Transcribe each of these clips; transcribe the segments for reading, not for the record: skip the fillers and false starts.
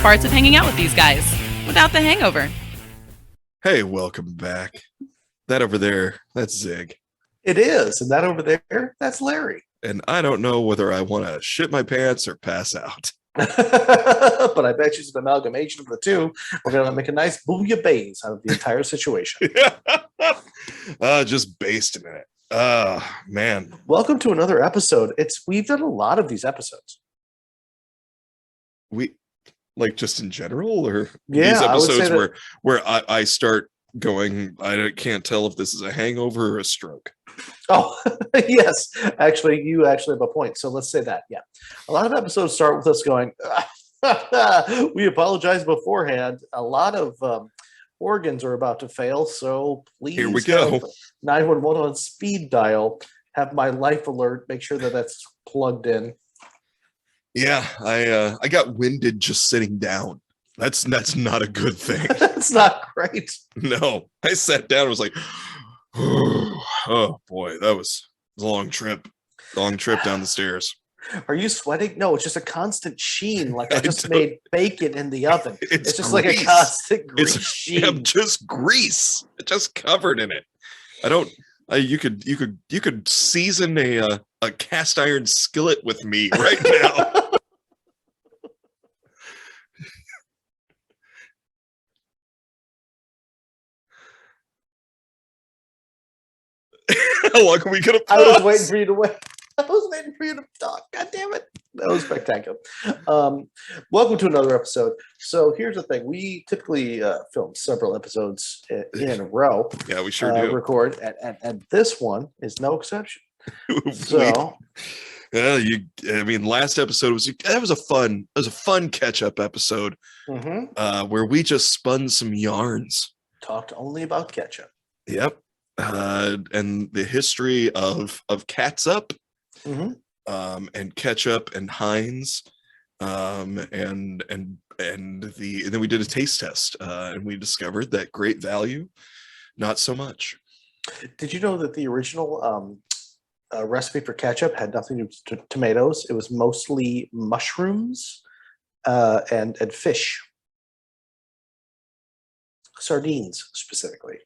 best parts of hanging out with these guys, without the hangover. Hey, welcome back. That over there, that's Zig. It is, and that over there, that's Larry. And I don't know whether I want to shit my pants or pass out. But I bet you it's an amalgamation of the two. We're going to make a nice bouillabaisse out of the entire situation. Just basting in it. Man. Welcome to another episode. We've done a lot of these episodes. We like just in general, or yeah, these episodes that... where I start going, I can't tell if this is a hangover or a stroke. Oh, yes. Actually, you actually have a point. So let's say that. Yeah. A lot of episodes start with us going, we apologize beforehand. A lot of organs are about to fail. So please, here we go. 911 on speed dial. Have my life alert. Make sure that that's plugged in. Yeah, I got winded just sitting down. That's not a good thing. That's not great. No, I sat down and was like, oh boy, that was a long trip down the stairs. Are you sweating? No, it's just a constant sheen. Like I just made bacon in the oven. It's just grease. Like a constant grease sheen. I'm just grease, just covered in it. You could season a cast iron skillet with me right now. How long are we gonna pause? I was waiting for you to wait. I was waiting for you to talk. God damn it. That was spectacular. Welcome to another episode. So here's the thing. We typically film several episodes in a row. Yeah, we sure do. Record. And this one is no exception. So last episode was a fun catch-up episode where we just spun some yarns. Talked only about ketchup. Yep. And the history of catsup, and ketchup and Heinz, and then we did a taste test, and we discovered that great value, not so much. Did you know that the original recipe for ketchup had nothing to do with tomatoes? It was mostly mushrooms and fish, sardines specifically.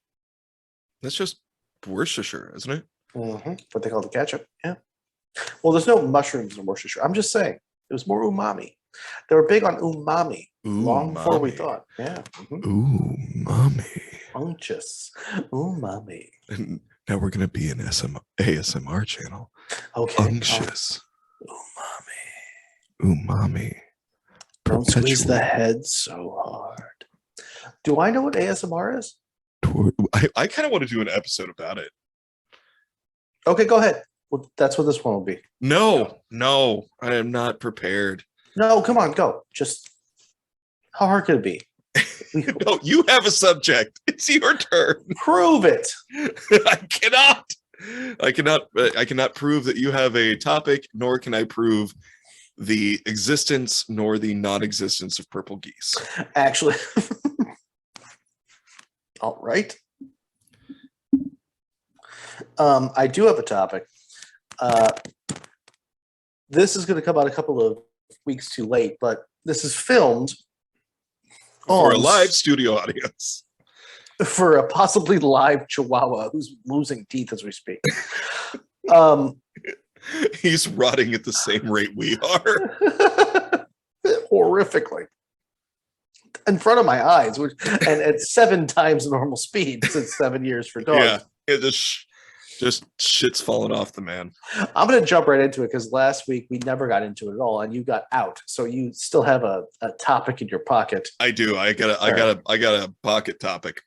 That's just Worcestershire, isn't it? What they call the ketchup. Yeah. Well, there's no mushrooms in Worcestershire. I'm just saying it was more umami. They were big on umami long before we thought. Yeah. Umami. Unctuous. Umami. And now we're gonna be an ASMR channel. Okay. Unctuous. Umami. Don't squeeze the head so hard. Do I know what ASMR is? I kind of want to do an episode about it. Okay, go ahead. Well, that's what this one will be. No, I am not prepared. No, come on, go. Just how hard could it be? No, you have a subject. It's your turn. Prove it. I cannot prove that you have a topic, nor can I prove the existence nor the non-existence of purple geese. Actually. All right. I do have a topic. This is going to come out a couple of weeks too late, but this is filmed for a live studio audience. For a possibly live Chihuahua who's losing teeth as we speak. He's rotting at the same rate we are. Horrifically. In front of my eyes, and at 7 times normal speed since 7 years for dogs. Yeah, it just shit's falling off the man. I'm going to jump right into it because last week we never got into it at all, and you got out, so you still have a topic in your pocket. I do. I got a pocket topic.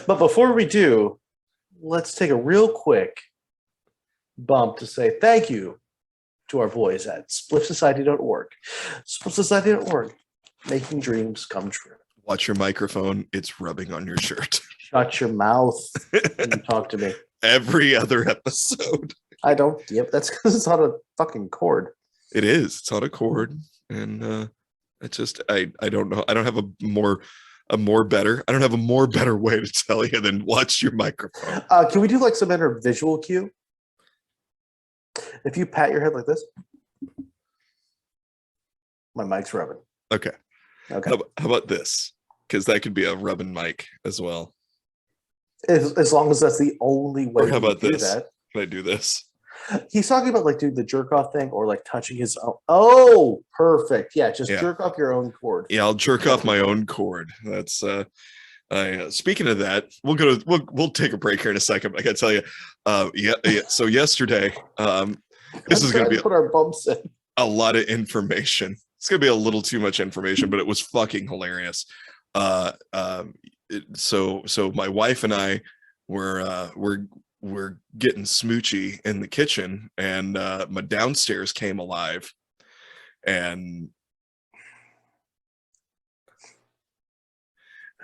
But before we do, let's take a real quick bump to say thank you to our boys at splifsociety.org. Splifsociety.org. Making dreams come true. Watch your microphone. It's rubbing on your shirt. Shut your mouth when you talk to me. Every other episode. I don't. Yep, that's because it's on a fucking cord. It is. It's on a cord, and it's just I don't know. I don't have a more better. I don't have a more better way to tell you than watch your microphone. Can we do like some better visual cue? If you pat your head like this, my mic's rubbing. Okay. Okay. How about this? Because that could be a rubbing mic as well. As long as that's the only way Or how you about do this? that. Can I do this? He's talking about like doing the jerk off thing or like touching his own. Oh, perfect. Yeah, just jerk off your own cord. Yeah, I'll jerk off my own cord. That's speaking of that, we'll take a break here in a second. I gotta tell you, so yesterday, this is gonna be put our bumps in. a lot of information. It's gonna be a little too much information, but it was fucking hilarious. So my wife and I were getting smoochy in the kitchen, and my downstairs came alive, and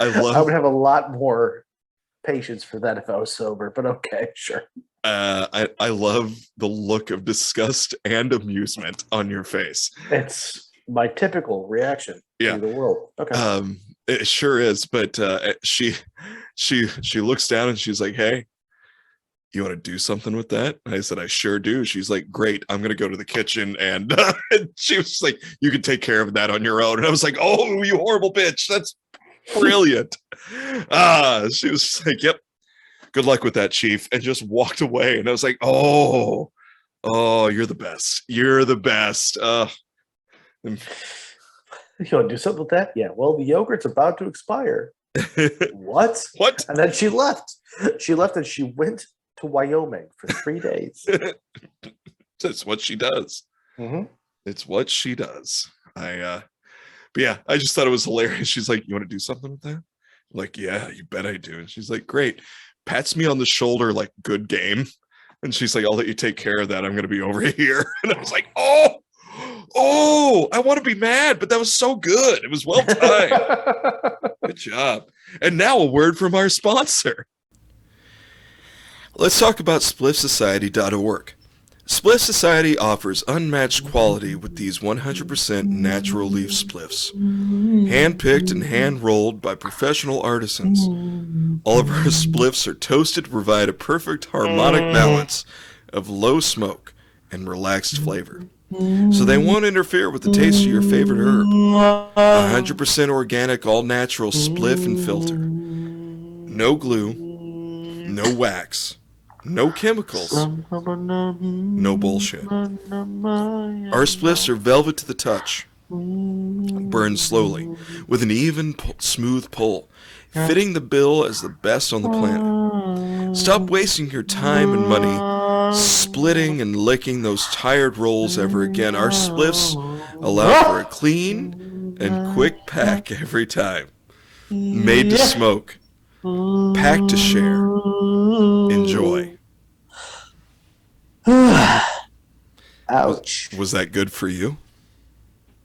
I would have a lot more patience for that if I was sober, but okay, sure. I love the look of disgust and amusement on your face. It's my typical reaction to the world. Okay. It sure is, but she looks down and she's like, "Hey, you want to do something with that?" And I said, "I sure do." She's like, "Great, I'm gonna go to the kitchen," and she was like, "You can take care of that on your own." And I was like, "Oh, you horrible bitch, that's brilliant." She was like, "Yep, good luck with that, chief," and just walked away. And I was like, "Oh, you're the best, you're the best." You want to do something with that? Yeah. Well, the yogurt's about to expire. What? And then she left. She left and she went to Wyoming for 3 days. That's what she does. Mm-hmm. It's what she does. But yeah, I just thought it was hilarious. She's like, "You want to do something with that?" I'm like, "Yeah, you bet I do." And she's like, "Great." Pats me on the shoulder like, "Good game." And she's like, "I'll let you take care of that. I'm going to be over here." And I was like, I want to be mad, but that was so good. It was well timed. Good job. And now a word from our sponsor. Let's talk about spliffsociety.org. Spliff Society offers unmatched quality with these 100% natural leaf spliffs. Hand-picked and hand-rolled by professional artisans. All of our spliffs are toasted to provide a perfect harmonic balance of low smoke and relaxed flavor. So they won't interfere with the taste of your favorite herb. 100% organic, all-natural spliff and filter. No glue, no wax, no chemicals, no bullshit. Our spliffs are velvet to the touch, burn slowly, with an even, smooth pull, fitting the bill as the best on the planet. Stop wasting your time and money splitting and licking those tired rolls ever again. Our spliffs allow for a clean and quick pack every time. Made to smoke, packed to share. Enjoy. Ouch. Was that good for you?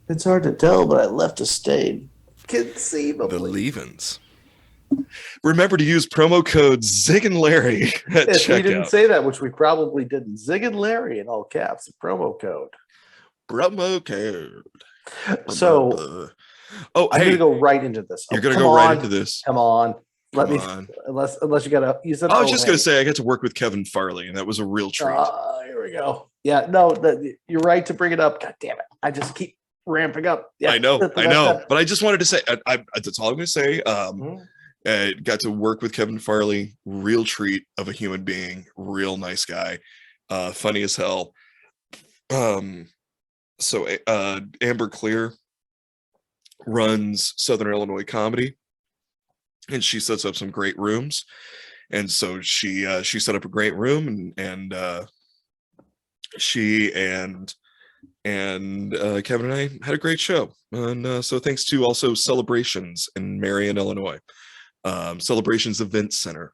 It's hard to tell, but I left a stain. Conceivably. The leavings. Remember to use promo code Zig and Larry at if checkout. we didn't say that, which we probably didn't. Zig and Larry in all caps, the promo code. Promo code. So, I'm going to go right into this. You're going to go right into this. Come on. Come on. Unless you got to use it. I was just going to say I got to work with Kevin Farley, and that was a real treat. Here we go. Yeah, no, you're right to bring it up. God damn it. I just keep ramping up. Yeah, I know. But I just wanted to say, that's all I'm going to say. Got to work with Kevin Farley, real treat of a human being, real nice guy, funny as hell. So Amber Clear runs Southern Illinois Comedy, and she sets up some great rooms. And so she set up a great room, and she and Kevin and I had a great show. And so thanks to also Celebrations in Marion, Illinois. Celebrations Event Center,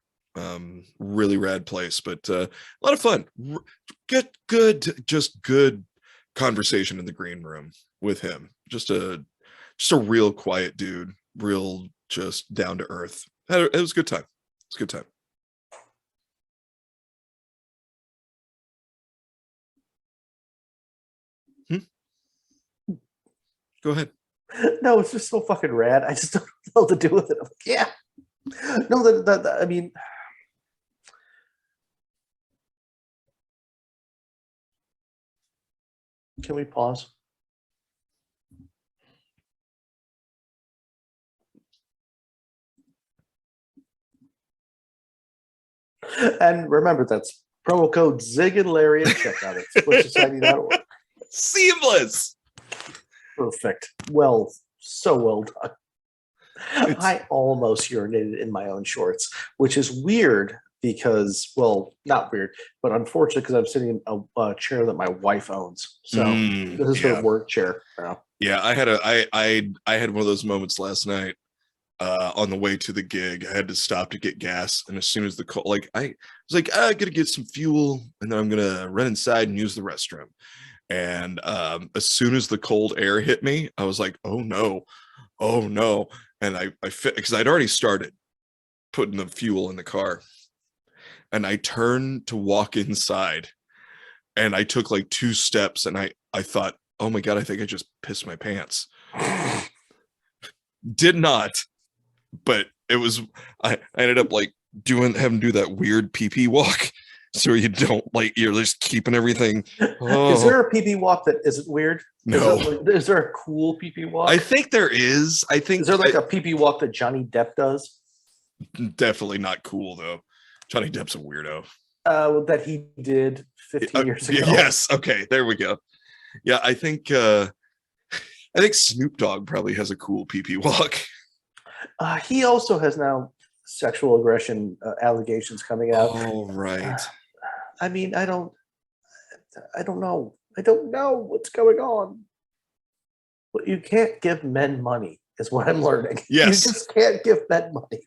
really rad place, but a lot of fun. Good conversation in the green room with him. Just a real quiet dude, real just down to earth. It was a good time. It's a good time. Go ahead. No, it's just so fucking rad. I just don't know what to do with it. I'm like, yeah. No, I mean, can we pause? And remember, that's promo code Zig and Larry at checkout at splitsociety.org. Seamless. Perfect. Well, so well done. I almost urinated in my own shorts, which is weird because, well, not weird, but unfortunate because I'm sitting in a chair that my wife owns. So this is her work chair. Yeah, I had one of those moments last night on the way to the gig. I had to stop to get gas, and as soon as I was like, I gotta get some fuel, and then I'm gonna run inside and use the restroom. And as soon as the cold air hit me, I was like, oh no. And I fit because I'd already started putting the fuel in the car, and I turned to walk inside, and I took like 2 steps, and I thought, oh my God, I think I just pissed my pants. Did not, but it was, I ended up like having to do that weird pee-pee walk. So you don't you're just keeping everything. Oh. Is there a pee-pee walk that isn't weird? No. Is there a cool pee-pee walk? I think there is. Is there like a pee-pee walk that Johnny Depp does? Definitely not cool though. Johnny Depp's a weirdo. That he did 15 years ago. Yes. Okay. There we go. Yeah, I think Snoop Dogg probably has a cool pee-pee walk. He also has now sexual aggression allegations coming out. Oh, right. I mean, I don't know. I don't know what's going on. But you can't give men money, is what I'm learning. Yes. You just can't give men money.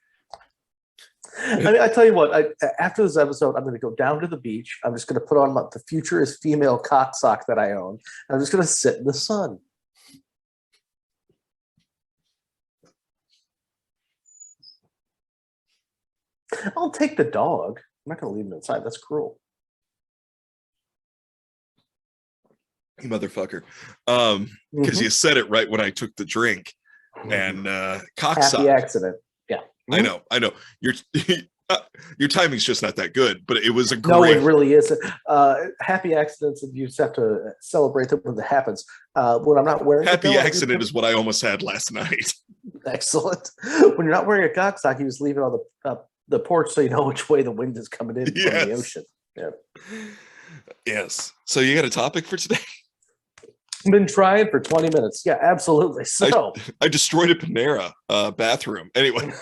I mean, I tell you what, after this episode, I'm going to go down to the beach. I'm just going to put on the Future is Female cock sock that I own. And I'm just going to sit in the sun. I'll take the dog. I'm not going to leave him inside. That's cruel. You motherfucker. Because you said it right when I took the drink. And cocksock. Happy accident. Yeah. I know. Your timing's just not that good, but it was a great. No, it really isn't. Happy accidents, and you just have to celebrate them when it happens. When I'm not wearing happy accident is what I almost had last night. Excellent. When you're not wearing a cock sock, you just leave it on the porch so you know which way the wind is coming in from the ocean. Yeah. Yes. So you got a topic for today? Been trying for 20 minutes. Yeah, absolutely. So I destroyed a Panera bathroom. Anyway.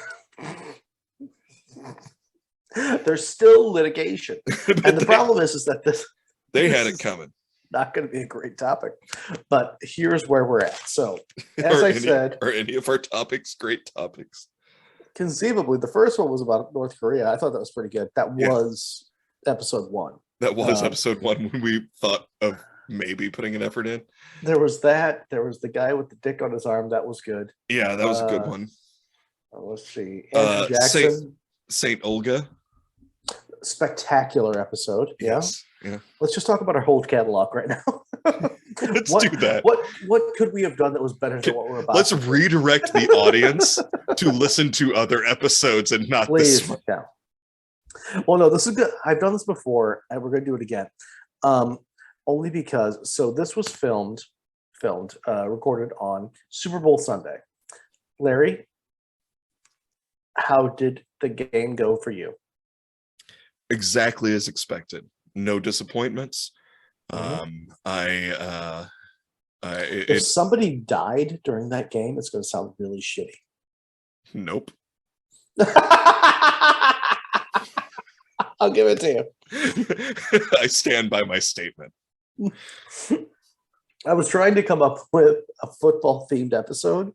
There's still litigation. And the problem is that they had it coming. Not going to be a great topic. But here's where we're at. So as I said, are any of our topics great topics? Conceivably, the first one was about North Korea. I thought that was pretty good. That was episode 1. That was episode 1 when we thought of maybe putting an effort in. There was that. There was the guy with the dick on his arm. That was good. Yeah, that was a good one. Let's see. Andrew Jackson. Saint Olga. Spectacular episode. Yes. Yeah. Let's just talk about our whole catalog right now. Let's do that. What could we have done that was better than what we're about? Let's redirect the audience to listen to other episodes and not this one. Yeah. Well, no, this is good. I've done this before, and we're going to do it again. Only because, this was recorded on Super Bowl Sunday. Larry, how did the game go for you? Exactly as expected. No disappointments. If somebody died during that game, it's going to sound really shitty. Nope. I'll give it to you. I stand by my statement. I was trying to come up with a football themed episode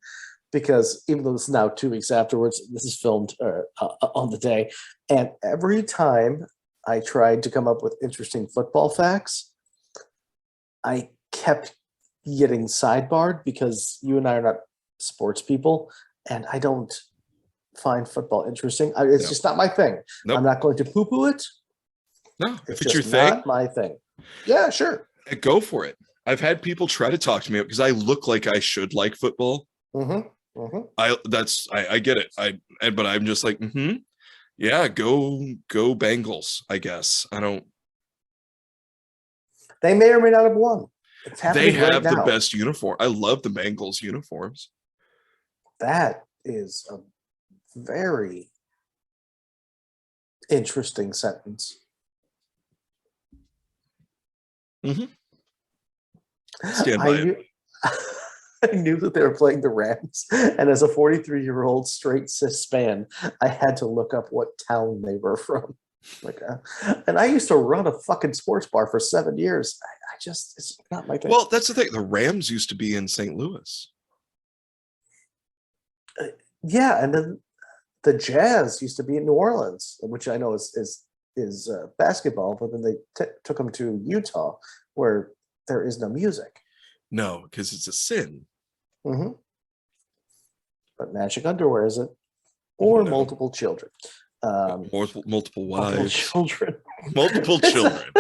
because even though this is now 2 weeks afterwards, this is filmed on the day. And every time I tried to come up with interesting football facts, I kept getting sidebarred because you and I are not sports people, and I don't find football interesting. It's just not my thing. Nope. I'm not going to poo-poo it. No, if it's your thing, not my thing. Yeah, sure. Go for it. I've had people try to talk to me because I look like I should like football. I get it. But I'm just like, yeah, go Bengals, I guess. I don't. They may or may not have won. They have the best uniform. I love the Bengals uniforms. That is a very Interesting sentence. Mm-hmm. Stand by it. I knew that they were playing the Rams, and as a 43-year-old straight cis man, I had to look up what town they were from. And I used to run a fucking sports bar for 7 years. I just, it's not my thing. Well, that's the thing. The Rams used to be in St. Louis. Yeah, and then the Jazz used to be in New Orleans, which I know is basketball, but then they took them to Utah, where there is no music. No, because it's a sin. Mm-hmm. But magic underwear is it, or multiple children? Multiple wives. Multiple children. Multiple children.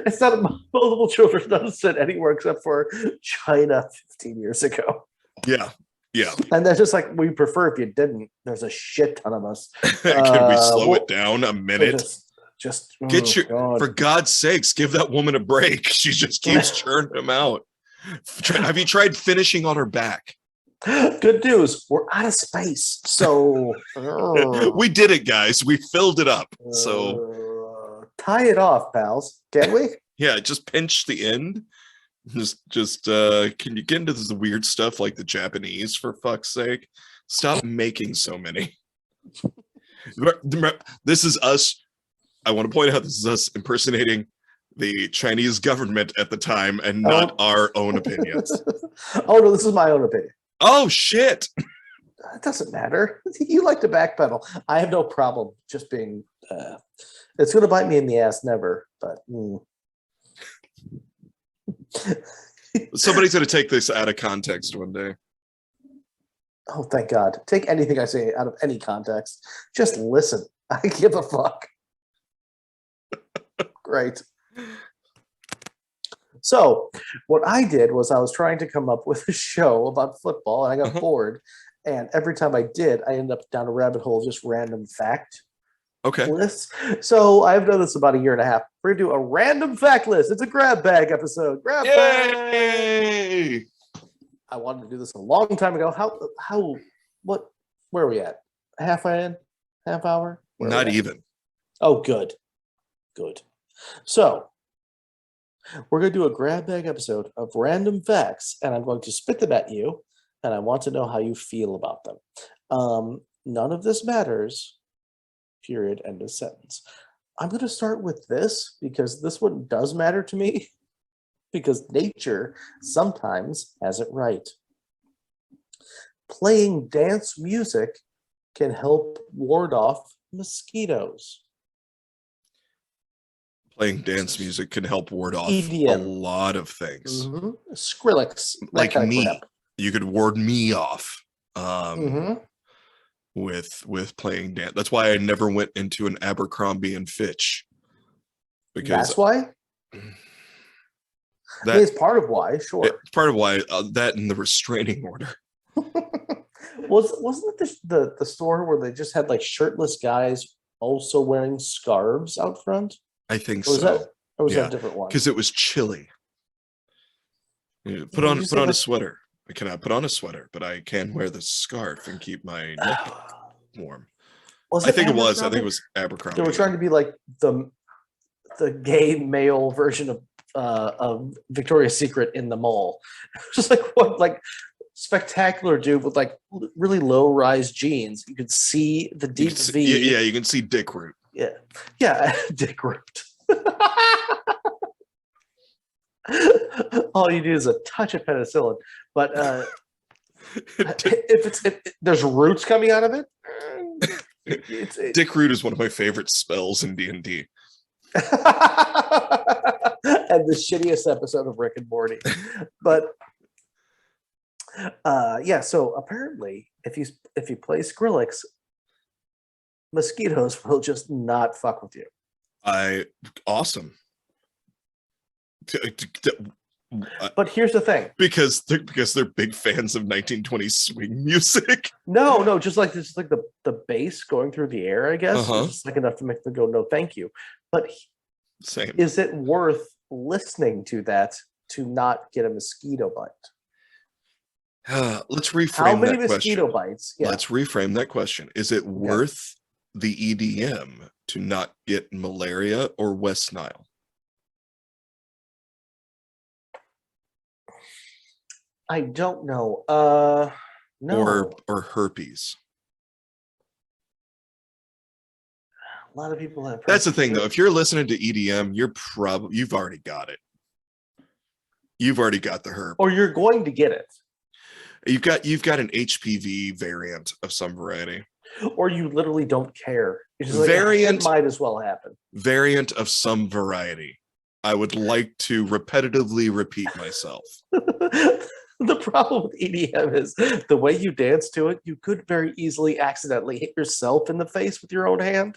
It's not multiple children. Doesn't sit anywhere except for China 15 years ago. Yeah. Yeah. And that's just like, we prefer if you didn't. There's a shit ton of us. Can we slow it down a minute? Just get for God's sakes, give that woman a break. She just keeps churning them out. Have you tried finishing on her back? Good news, we're out of space. So we did it, guys. We filled it up. So tie it off, pals. Can we? Yeah, just pinch the end. Just can you get into this weird stuff like the Japanese, for fuck's sake? Stop making so many. This is us. I want to point out this is us impersonating the Chinese government at the time and not our own opinions. Oh no, this is my own opinion. Oh shit. It doesn't matter. You like to backpedal. I have no problem just being it's gonna bite me in the ass never, but somebody's gonna take this out of context one day. Oh, thank God. Take anything I say out of any context. Just listen. I give a fuck. Great. So what I did was I was trying to come up with a show about football, and I got bored. And every time I did, I ended up down a rabbit hole of just random fact lists. So I've done this about a year and a half. We're going to do a random fact list. It's a grab bag episode. Grab bag. I wanted to do this a long time ago. Where are we at? Half hour? Not even. Oh, good. So we're going to do a grab bag episode of random facts, and I'm going to spit them at you, and I want to know how you feel about them. None of this matters, period, end of sentence. I'm going to start with this because this one does matter to me because nature sometimes has it right. Playing dance music can help ward off mosquitoes. Playing dance music can help ward off EDM. A lot of things. Mm-hmm. Skrillex. Like me. You could ward me off with playing dance. That's why I never went into an Abercrombie and Fitch. Because that's why? That is part of why, sure. It's part of why, that and the restraining order. Wasn't it the store where they just had like shirtless guys also wearing scarves out front? I think so. Or was that a different one? Because it was chilly. Put on a sweater. I cannot put on a sweater, but I can wear the scarf and keep my neck warm. I think it was Abercrombie. They were trying to be like the gay male version of Victoria's Secret in the mall. Just like what, like spectacular dude with like really low rise jeans. You could see the deep V. Yeah, you can see Dick Root. Yeah, Dick Root. All you do is a touch of penicillin, but if there's roots coming out of it, Dick Root is one of my favorite spells in D&D. And the shittiest episode of Rick and Morty. But so apparently if you play Skrillex, mosquitoes will just not fuck with you. Awesome. But here's the thing. Because they're big fans of 1920s swing music. No, just like the bass going through the air, I guess. It's just like enough to make them go, no, thank you. But same. Is it worth listening to that to not get a mosquito bite? Let's reframe How many that mosquito question. bites? Yeah. Let's reframe that question. Is it worth the EDM to not get malaria or West Nile? I don't know. No. Or herpes. A lot of people have. That's the thing, though. If you're listening to EDM, you've already got it. You've already got the herb, or you're going to get it. You've got an HPV variant of some variety, or you literally don't care. It's just variant it might as well happen. Variant of some variety. I would like to repetitively repeat myself. The problem with EDM is the way you dance to it, you could very easily accidentally hit yourself in the face with your own hand.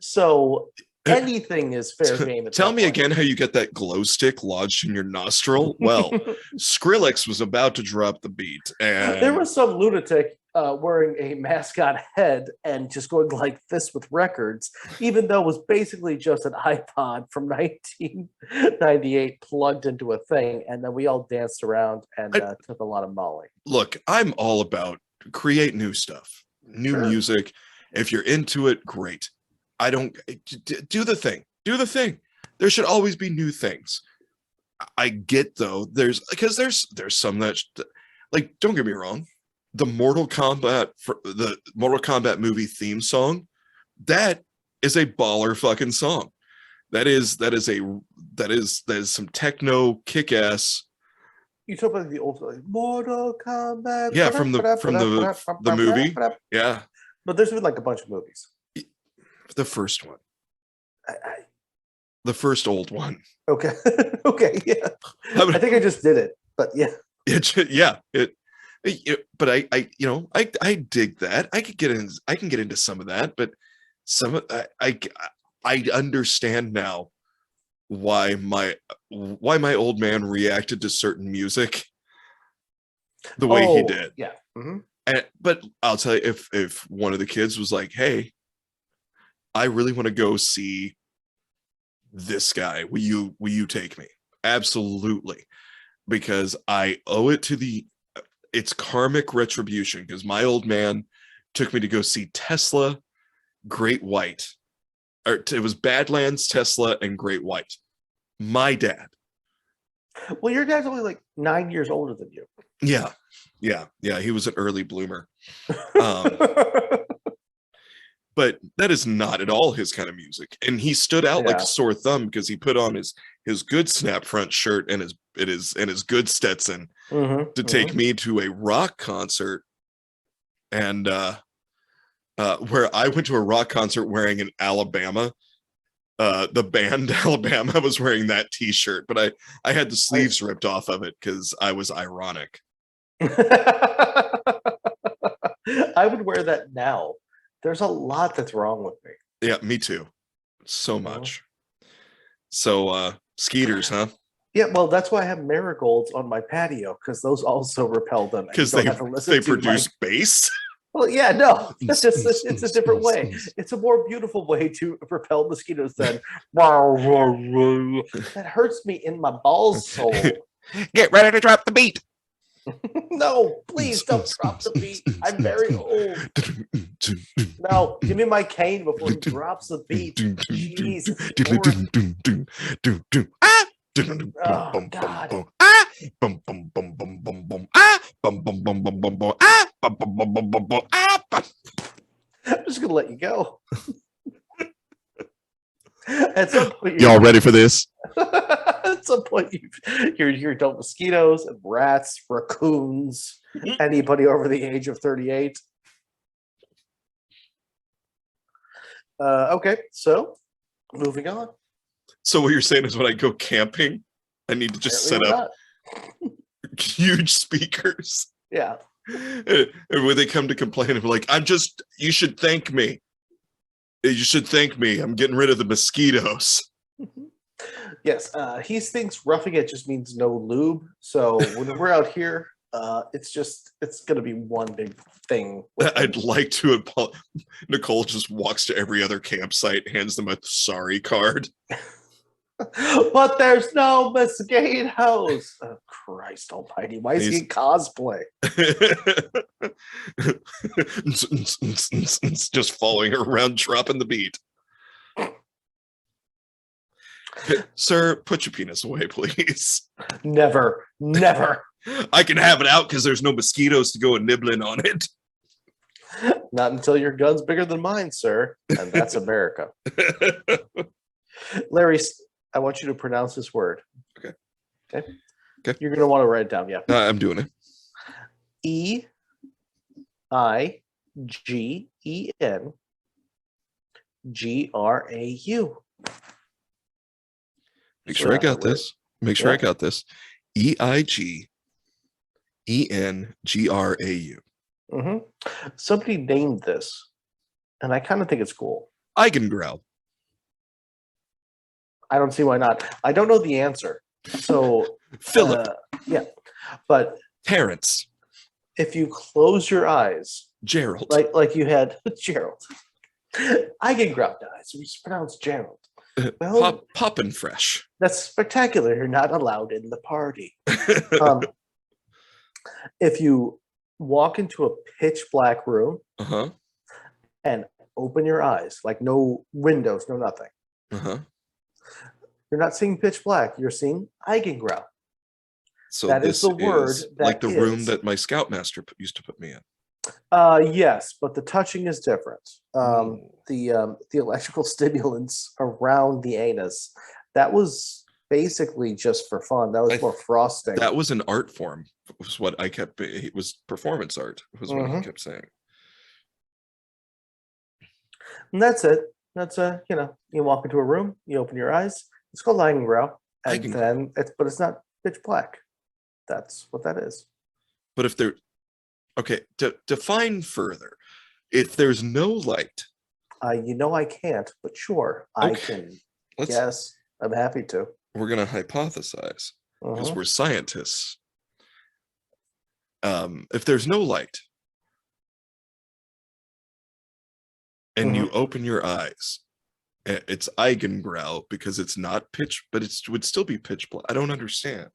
So anything is fair game. Tell me again how you get that glow stick lodged in your nostril. Well, Skrillex was about to drop the beat, and there was some lunatic wearing a mascot head and just going like this with records, even though it was basically just an iPod from 1998 plugged into a thing, and then we all danced around and took a lot of Molly. Look, I'm all about create new stuff, new music. If you're into it, great. I don't do the thing. Do the thing. There should always be new things. I get though. There's some that like. Don't get me wrong. The Mortal Kombat movie theme song, that is a baller fucking song. That is some techno kick ass. You talk about the old like, Mortal Kombat. Yeah, from the movie. Yeah, but there's been like a bunch of movies. The first one. The first old one. Okay. Okay. Yeah. I think I just did it, but yeah. But I dig that. I can get into some of that, but I understand now why my old man reacted to certain music the way he did. Yeah. Mm-hmm. But I'll tell you, if one of the kids was like, "Hey, I really want to go see this guy. Will you take me?" Absolutely. Because I owe it to it's karmic retribution, because my old man took me to go see Tesla, Great White. Or it was Badlands, Tesla, and Great White. My dad. Well, your dad's only like 9 years older than you. Yeah. He was an early bloomer. But that is not at all his kind of music. And he stood out like a sore thumb because he put on his good snap front shirt and his good Stetson to take me to a rock concert. And where I went to a rock concert wearing an Alabama, the band Alabama was wearing that t-shirt, but I had the sleeves ripped off of it because I was ironic. I would wear that now. There's a lot that's wrong with me. Yeah, me too. So much. So skeeters, huh? Yeah, well, that's why I have marigolds on my patio, because those also repel them. Because they produce bass? Well, yeah, no. It's a different way. It's a more beautiful way to repel mosquitoes than that hurts me in my balls soul. Get ready to drop the beat. No, please don't drop the beat. I'm very old. No, give me my cane before he drops the beat. Jesus I'm just gonna let you go. At some point, y'all ready for this? At some point, you're done mosquitoes and rats, raccoons, anybody over the age of 38. Okay, so moving on. So what you're saying is when I go camping, I need to just set up huge speakers. Yeah. And when they come to complain, I'm like, you should thank me. You should thank me. I'm getting rid of the mosquitoes. Yes, he thinks roughing it just means no lube. So when we're out here, it's going to be one big thing. I'd like to. Nicole just walks to every other campsite, hands them a sorry card. But there's no mosquitoes. Oh, Christ almighty. Why is he in cosplay? Just following around, dropping the beat. Sir, put your penis away, please. Never. I can have it out because there's no mosquitoes to go and nibbling on it. Not until your gun's bigger than mine, sir. And that's America. Larry, I want you to pronounce this word. Okay. You're going to want to write it down. Yeah. I'm doing it. EIGENGRAU. Make sure I got this. I got this. EIGENGRAU. Somebody named this, and I kind of think it's cool. Eigengrau. I don't see why not. I don't know the answer. So Philip. Yeah. But Terrence. If you close your eyes, Gerald. Like you had Gerald. Eigengrau dies. We pronounce Gerald. Well, Poppin' fresh. That's spectacular. You're not allowed in the party. If you walk into a pitch black room and open your eyes, like no windows, no nothing. You're not seeing pitch black. You're seeing Eigengrau. So that is the word. That like the room that my scoutmaster used to put me in. Yes, but the touching is different. The electrical stimulants around the anus, that was basically just for fun. That was more frosting. That was an art form. Was what I kept. It was performance art. Was what he kept saying. And that's it. That's you walk into a room, you open your eyes. It's called Eigengrau, and then it's not pitch black. That's what that is. But if there, okay, define further. If there's no light, I can't, but sure, I can. Yes, I'm happy to. We're gonna hypothesize because we're scientists. If there's no light, and you open your eyes, it's Eigengrau because it's not pitch, but it would still be pitch black. I don't understand.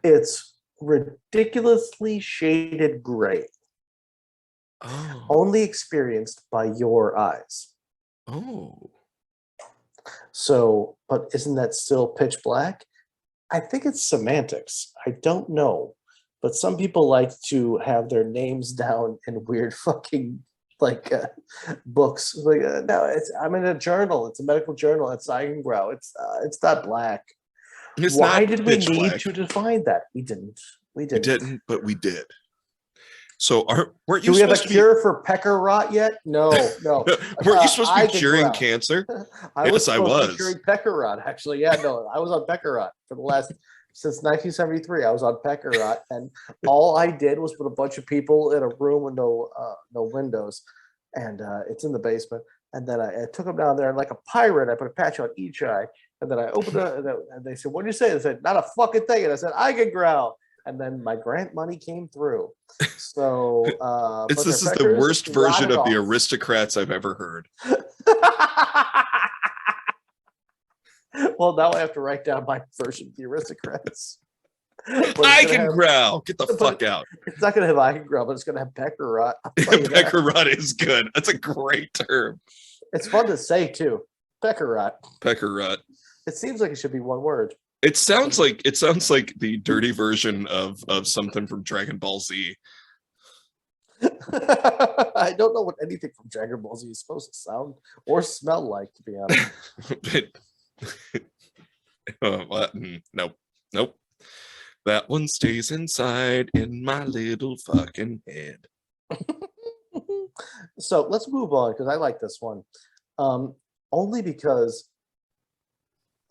It's ridiculously shaded gray. Only experienced by your eyes. So, but isn't that still pitch black? I think it's semantics. I don't know. But some people like to have their names down in weird fucking books. No, I'm in a journal. It's a medical journal. It's Eigengrau. It's not black. Why did we need to define that? We didn't. We didn't, but we did. So weren't you? Do we have a cure for pecker rot yet? No. Weren't you supposed to be curing cancer? I was. Curing pecker rot, actually. Yeah, no, I was on pecker rot for the last since 1973. I was on pecker rot, and all I did was put a bunch of people in a room with no windows, and it's in the basement. And then I took them down there, and like a pirate, I put a patch on each eye, and then I opened it, and they said, "What did you say?" I said, "Not a fucking thing." And I said, "Eigengrau." And then my grant money came through. So this is the worst version of the aristocrats I've ever heard. Well, now I have to write down my version of the aristocrats. Eigengrau, get the fuck out. It's not going to have Eigengrau, but it's going to have pecker rot. Pecker rot is good. That's a great term. It's fun to say too. Pecker rot. Pecker rot. It seems like it should be one word. It sounds like the dirty version of something from Dragon Ball Z. I don't know what anything from Dragon Ball Z is supposed to sound or smell like, to be honest. Nope. That one stays inside in my little fucking head. So let's move on because I like this one. Only because.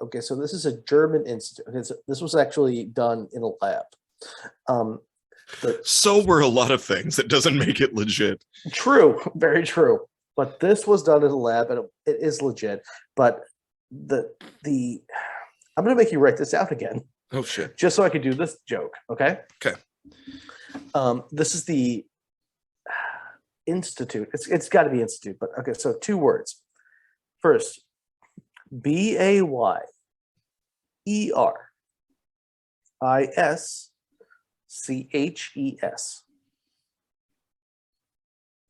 Okay, so this is a German institute. Okay, so this was actually done in a lab. So were a lot of things. It doesn't make it legit. True, very true. But this was done in a lab, and it is legit. But I'm going to make you write this out again. Oh shit! Just so I could do this joke. Okay. Okay. This is the institute. It's got to be institute. But okay, so 2 words. First. Bayerischches.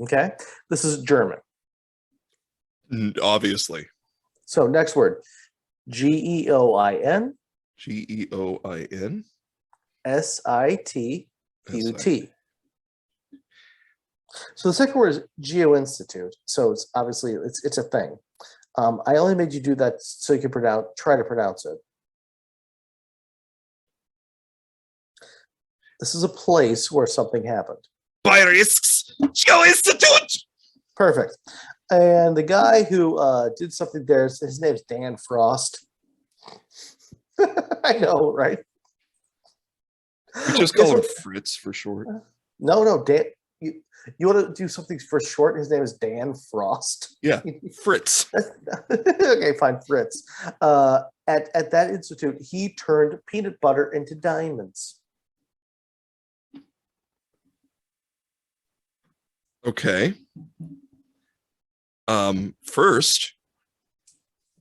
Okay, this is German. Obviously. So next word, Geoin. Geoin. Situt. So the second word is Geo Institute. So it's obviously it's a thing. I only made you do that so you can try to pronounce it. This is a place where something happened. Bayerischs Geo Institute. Perfect. And the guy who did something there, his name's Dan Frost. I know, right? We just call him Fritz for short. No, Dan. You want to do something for short? His name is Dan Frost. Yeah, Fritz. Okay, fine, Fritz. At that institute, he turned peanut butter into diamonds. Okay. First,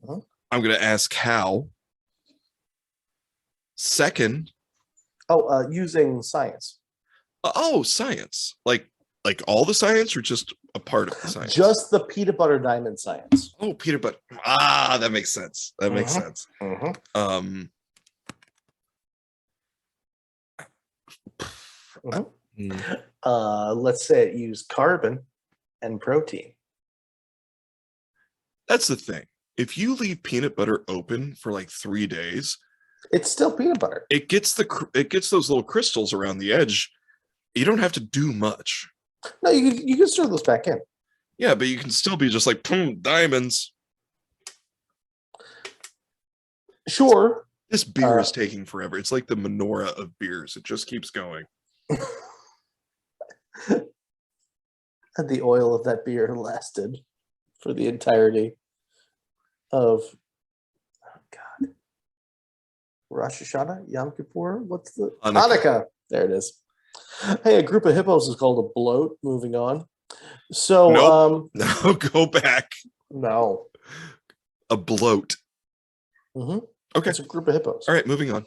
I'm going to ask how. Second, using science. Science. Like all the science, or just a part of the science? Just the peanut butter diamond science. Oh, peanut butter. That makes sense. That makes sense. Let's say it used carbon and protein. That's the thing. If you leave peanut butter open for like 3 days, it's still peanut butter. It gets those little crystals around the edge. You don't have to do much. No, you can stir those back in. Yeah, but you can still be just like, diamonds. Sure. This beer is taking forever. It's like the menorah of beers. It just keeps going. And the oil of that beer lasted for the entirety of Rosh Hashanah, Yom Kippur. What's the Hanukkah? There it is. Hey, a group of hippos is called a bloat. Moving on. So, no, go back. No, a bloat. Okay, it's a group of hippos. All right, moving on.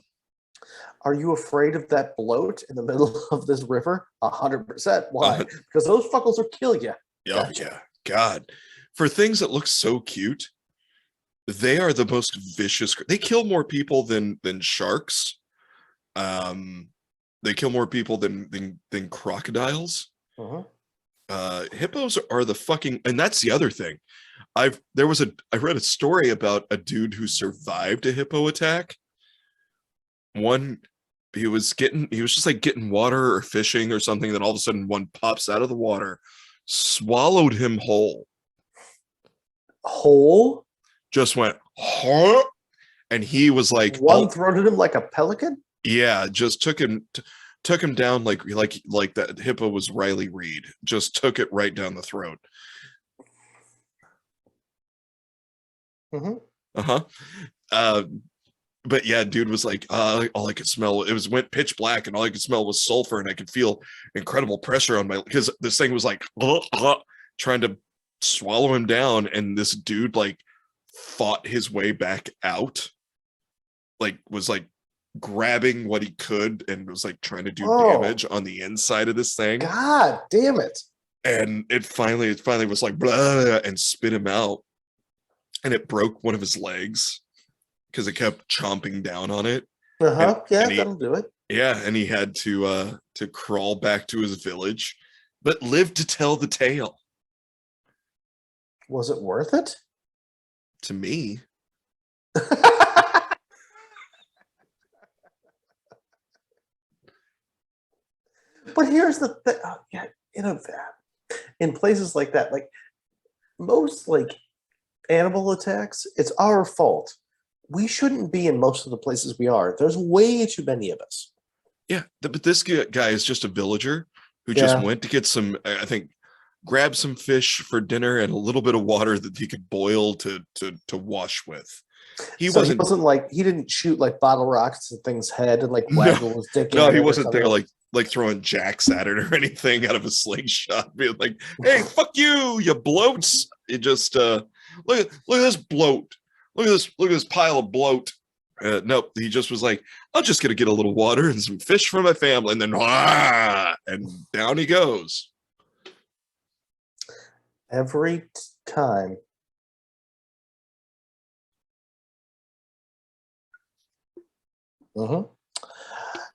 Are you afraid of that bloat in the middle of this river? 100%. Why? Because those fuckers will kill you. Oh, yeah. God. For things that look so cute, they are the most vicious. They kill more people than sharks. They kill more people than crocodiles. Hippos are the fucking, and that's the other thing. I read a story about a dude who survived a hippo attack. He was just like getting water or fishing or something, then all of a sudden one pops out of the water, swallowed him whole. Just went, huh? And he was like, one-throated him like a pelican. Yeah, just took him down like that hippo was Riley Reid. Just took it right down the throat. But yeah, dude was like, all I could smell, went pitch black, and all I could smell was sulfur, and I could feel incredible pressure on because this thing was like trying to swallow him down, and this dude like fought his way back out, like was like grabbing what he could and was like trying to do damage on the inside of this thing. God damn it. And it finally was like blah, and spit him out, and it broke one of his legs because it kept chomping down on it. That'll do it. Yeah, and he had to crawl back to his village, but lived to tell the tale. Was it worth it? To me. But here's the thing. In places like that, like most like animal attacks, it's our fault. We shouldn't be in most of the places we are. There's way too many of us. Yeah, but this guy is just a villager who just went to get some, I think, grab some fish for dinner and a little bit of water that he could boil to wash with. He didn't shoot like bottle rockets at things' head and like waggle his dick. No, he wasn't there like throwing jacks at it or anything out of a slingshot, being like, "Hey, fuck you, you bloats!" It just look at this bloat Look at this pile of bloat. Nope, he just was like, I'm just gonna get a little water and some fish for my family, and then and down he goes. Every time.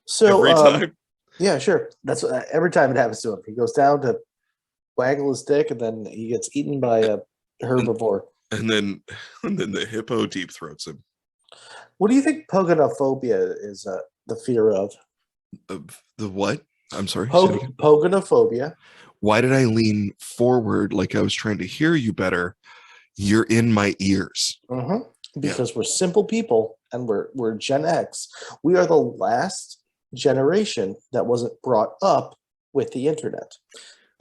So Every time. Yeah, sure. That's every time it happens to him. He goes down to waggle his dick, and then he gets eaten by a herbivore. And then the hippo deep throats him. What do you think pogonophobia is? The fear of The what? I'm sorry. Pogonophobia. Why did I lean forward like I was trying to hear you better? You're in my ears. Because we're simple people, and we're Gen X. We are the last generation that wasn't brought up with the internet.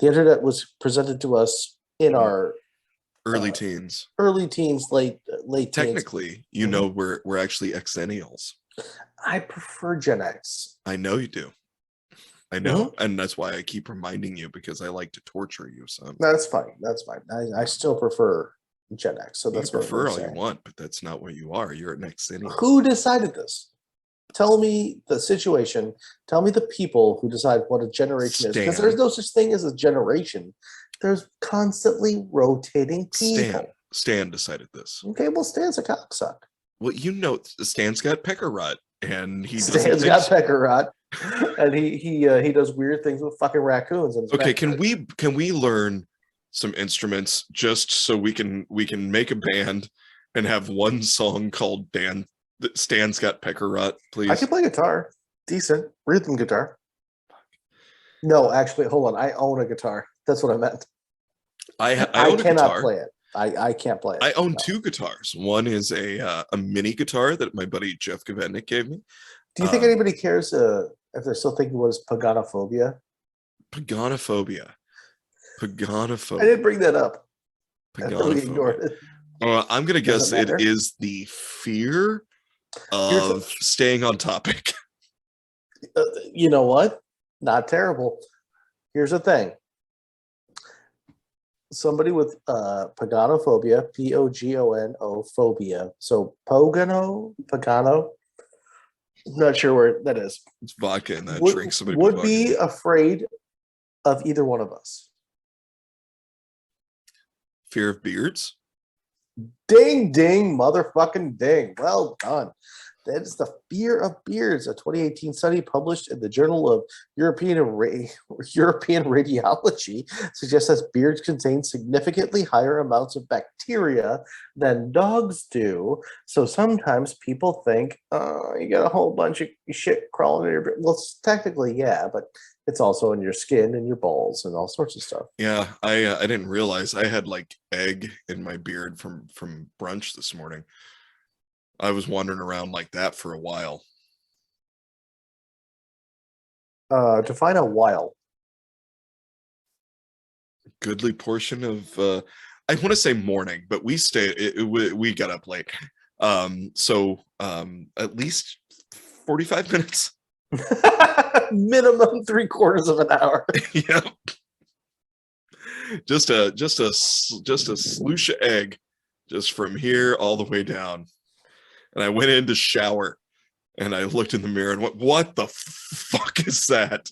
The internet was presented to us in our early teens, late technically teens. We're actually exennials. I prefer Gen X. I know you do. I know, and that's why I keep reminding you, because I like to torture you. So that's fine. I still prefer Gen X. So that's you what prefer all you want, but that's not what you are. You're an exennial. Who decided this? Tell me the situation. Tell me the people who decide what a generation is, because there's no such thing as a generation. There's constantly rotating people. Stan decided this. Okay, well, Stan's a cocksuck. Well, Stan's got pecker rot, and Stan's got pecker rot, and he does weird things with fucking raccoons. Okay, can we learn some instruments just so we can make a band and have one song called Stan's Got Pecker Rot, please? I can play guitar. Decent. Rhythm guitar. No, actually, hold on. I own a guitar. That's what I meant. I own a guitar. Play it. I can't play it. I own two guitars. One is a mini guitar that my buddy Jeff Gavetnik gave me. Do you think anybody cares if they're still thinking what is pogonophobia? Pogonophobia. I didn't bring that up. Pogonophobia. I'm going to guess it is the fear of staying on topic. You know what? Not terrible. Here's the thing. Somebody with pogonophobia, Pogono phobia. So pagano. I'm not sure where that is. It's vodka in that drink. Somebody would be afraid of either one of us. Fear of beards? Ding, ding, motherfucking ding. Well done. That is the fear of beards. A 2018 study published in the Journal of European Radiology suggests that beards contain significantly higher amounts of bacteria than dogs do. So sometimes people think, you got a whole bunch of shit crawling in your beard. Well, technically, yeah, but it's also in your skin and your balls and all sorts of stuff. Yeah, I didn't realize I had like egg in my beard from brunch this morning. I was wandering around like that for a while. Define a while. Goodly portion of I want to say morning, but we got up late. So at least 45 minutes. Minimum 3/4 of an hour. Yep. Just a sloosh of egg just from here all the way down. And I went in to shower and I looked in the mirror and went, what the fuck is that?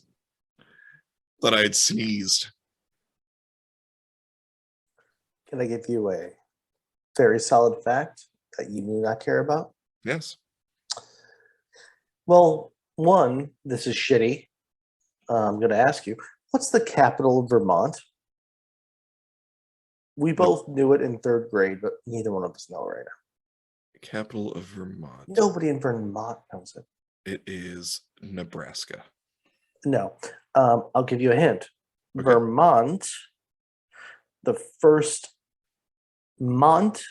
That I had sneezed. Can I give you a very solid fact that you do not care about? Yes. Well, one, this is shitty. I'm going to ask you, what's the capital of Vermont? We both knew it in 3rd grade, but neither one of us know right now. Capital of Vermont. Nobody in Vermont knows it. It is Nebraska. No. I'll give you a hint. Okay. Vermont, the first Mont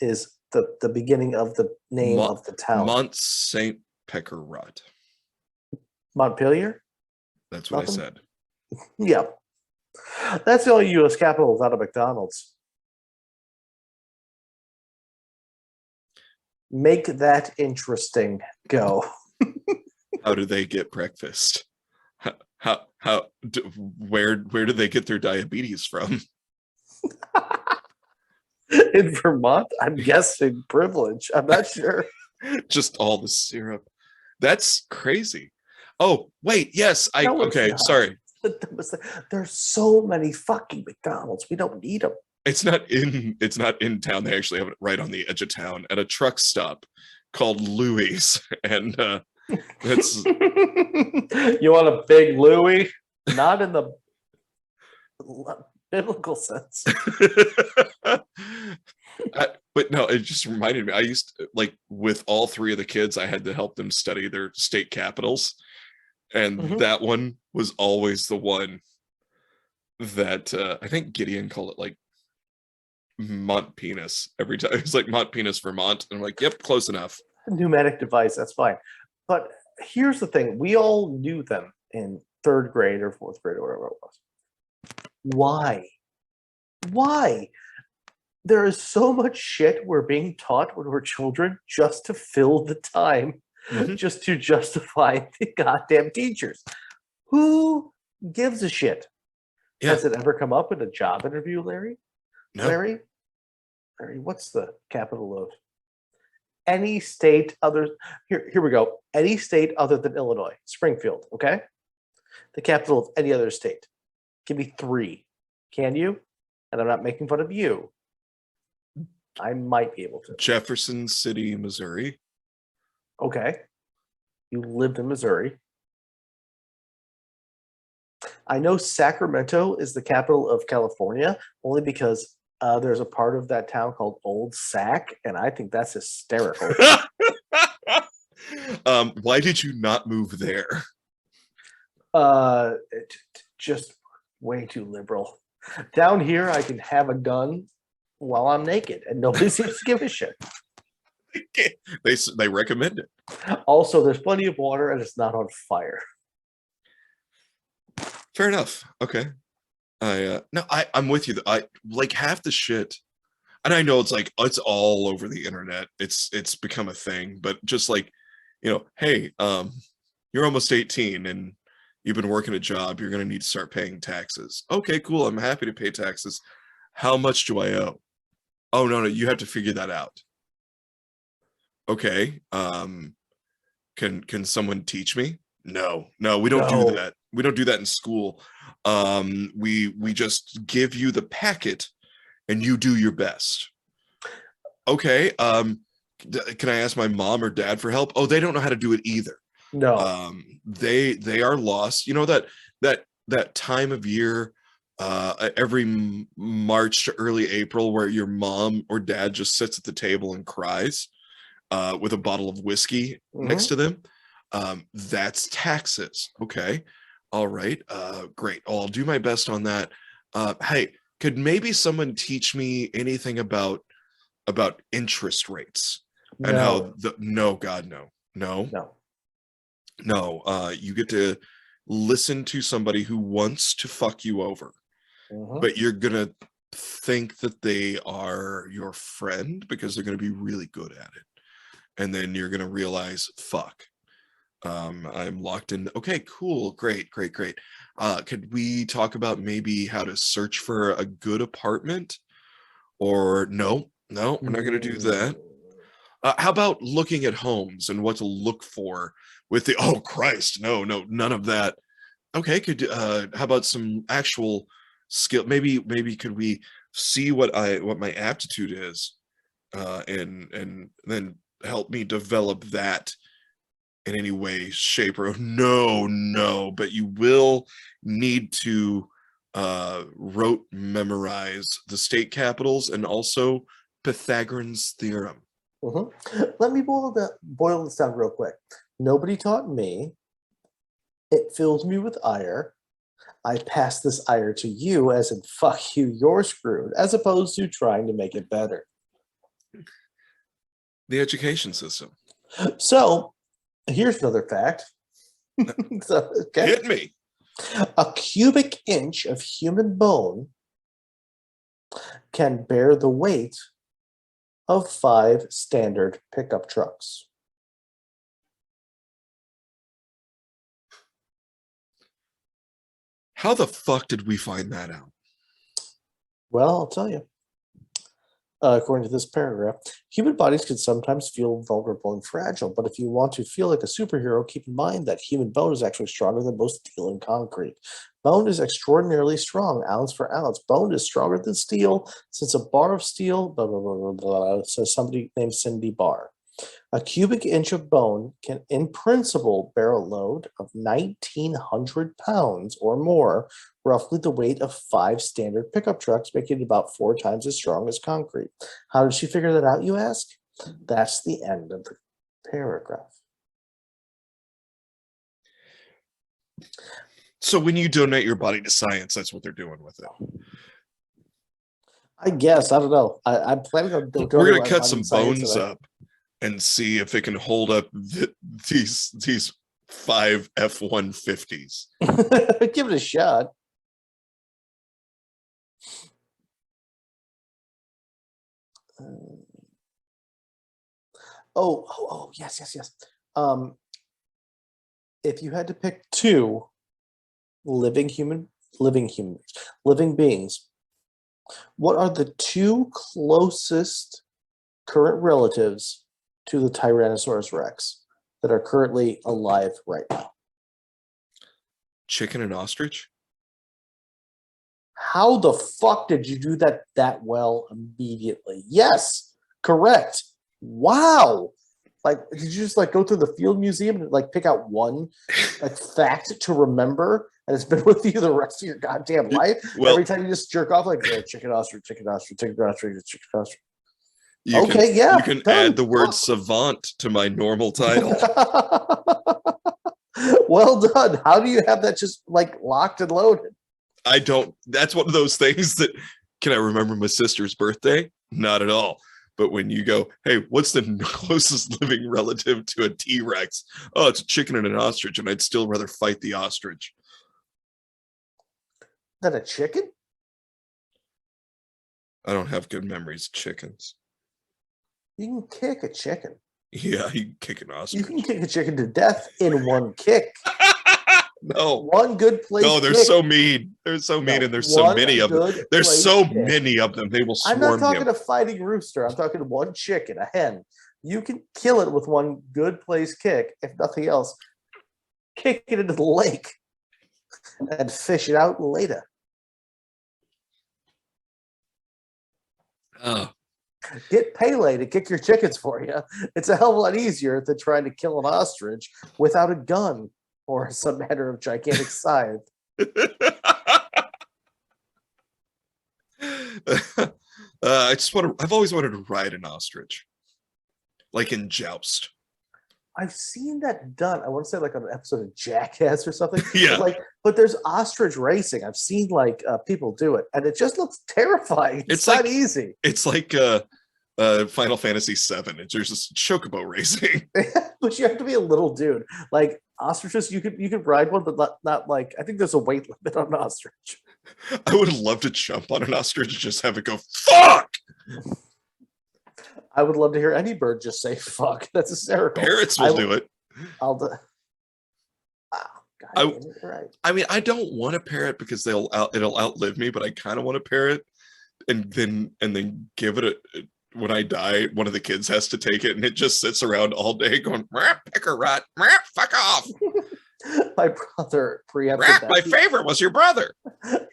is the beginning of the name of the town. Mont Saint Pecker Rot. Montpelier? That's what I said. Yeah. That's the only U.S. capital without a McDonald's. Make that interesting. Go. How do they get breakfast? Where do they get their diabetes from? In Vermont, I'm guessing privilege. I'm not sure. Just all the syrup. That's crazy. Oh, wait, yes. No, it's Okay, not. sorry. There's so many fucking McDonald's. We don't need them. It's not in town. They actually have it right on the edge of town at a truck stop called Louis. And that's You want a big Louie? Not in the biblical sense. But no, it just reminded me. I used to, like, with all three of the kids, I had to help them study their state capitals. And that one was always the one that I think Gideon called it like Mont Penis every time. It's like Mont Penis, Vermont. And I'm like, yep, close enough. Pneumatic device, that's fine. But here's the thing. We all knew them in 3rd grade or 4th grade or whatever it was. Why? Why? There is so much shit we're being taught when we're children just to fill the time, just to justify the goddamn teachers. Who gives a shit? Yeah. Has it ever come up in a job interview, Larry? No. Larry, what's the capital of any state other? Here we go. Any state other than Illinois. Springfield, okay? The capital of any other state. Give me 3. Can you? And I'm not making fun of you. I might be able to. Jefferson City, Missouri. Okay. You lived in Missouri. I know Sacramento is the capital of California only because there's a part of that town called Old Sac, and I think that's hysterical. Why did you not move there? Just way too liberal. Down here, I can have a gun while I'm naked, and nobody seems to give a shit. They recommend it. Also, there's plenty of water, and it's not on fire. Fair enough. Okay. I'm with you. I like half the shit, and I know it's like it's all over the internet. It's become a thing, but just like, hey, you're almost 18 and you've been working a job. You're gonna need to start paying taxes. Okay, cool. I'm happy to pay taxes. How much do I owe? Oh no, you have to figure that out. Okay. Can someone teach me? No, we don't do that. We don't do that in school. We just give you the packet and you do your best. Okay. Can I ask my mom or dad for help? Oh, they don't know how to do it either. No. They are lost. You know that time of year, every March to early April where your mom or dad just sits at the table and cries with a bottle of whiskey next to them. That's taxes. Okay. All right. Great. I'll do my best on that. Hey, could maybe someone teach me anything about interest rates and how God, no. You get to listen to somebody who wants to fuck you over, but you're gonna think that they are your friend because they're gonna be really good at it, and then you're gonna realize, fuck. I'm locked in. Okay, cool. Great. Could we talk about maybe how to search for a good apartment? Or no, we're not going to do that. How about looking at homes and what to look for with the, oh Christ, no, none of that. Okay, how about some actual skill? Maybe could we see what my aptitude is, and then help me develop that in any way, shape, or no, but you will need to memorize the state capitals and also Pythagorean's theorem. Let me boil this down real quick. Nobody taught me. It fills me with ire. I pass this ire to you as in fuck you, you're screwed, as opposed to trying to make it better. The education system. So, here's another fact. Hit me. A cubic inch of human bone can bear the weight of 5 standard pickup trucks. How the fuck did we find that out? Well, I'll tell you. according to this paragraph, human bodies can sometimes feel vulnerable and fragile, but if you want to feel like a superhero, keep in mind that human bone is actually stronger than most steel and concrete. Bone is extraordinarily strong, ounce for ounce. Bone is stronger than steel, since a bar of steel, blah, blah, blah, blah, blah, says somebody named Cindy Barr. A cubic inch of bone can, in principle, bear a load of 1,900 pounds or more, roughly the weight of 5 standard pickup trucks, making it about 4 times as strong as concrete. How did she figure that out, you ask? That's the end of the paragraph. So when you donate your body to science, that's what they're doing with it. I guess. I don't know. I'm planning on We're going to cut some bones up and see if it can hold up these 5 F-150s. Give it a shot. Yes. If you had to pick 2 living beings, what are the 2 closest current relatives to the Tyrannosaurus Rex that are currently alive right now? Chicken and ostrich? How the fuck did you do that well immediately? Yes, correct. Wow. Like, did you just like go through the field museum and like pick out one like fact to remember, and it's been with you the rest of your goddamn life? Well, every time you just jerk off like chicken ostrich, chicken ostrich, chicken ostrich, chicken ostrich. You can add the word savant to my normal title. Well done. How do you have that just like locked and loaded? I don't. That's one of those things that, can I remember my sister's birthday? Not at all. But when you go, hey, what's the closest living relative to a T-Rex? Oh, it's a chicken and an ostrich, and I'd still rather fight the ostrich. Than a chicken? I don't have good memories of chickens. You can kick a chicken. Yeah, you can kick an ostrich. You can kick a chicken to death in one kick. No. One good place. No, they're so mean. They're so mean, and there's so many of them. There's so many of them. They will swarm you. I'm not talking a fighting rooster. I'm talking one chicken, a hen. You can kill it with one good place kick, if nothing else. Kick it into the lake and fish it out later. Get Pele to kick your chickens for you. It's a hell of a lot easier than trying to kill an ostrich without a gun or some manner of gigantic scythe. I've always wanted to ride an ostrich, like in Joust. I've seen that done. I want to say like on an episode of Jackass or something. Yeah. But there's ostrich racing. I've seen like people do it, and it just looks terrifying. It's not easy. It's like Final Fantasy VII. There's this chocobo racing. But you have to be a little dude. Like ostriches, you could ride one, but not like, I think there's a weight limit on an ostrich. I would love to jump on an ostrich and just have it go, fuck! I would love to hear any bird just say fuck. That's hysterical. Parrots will do it. I'll do. God, right. I mean, I don't want a parrot because it'll outlive me, but I kind of want a parrot, and then give it a. When I die, one of the kids has to take it, and it just sits around all day going, pecker rot, fuck off. My brother preempted that. My favorite was your brother.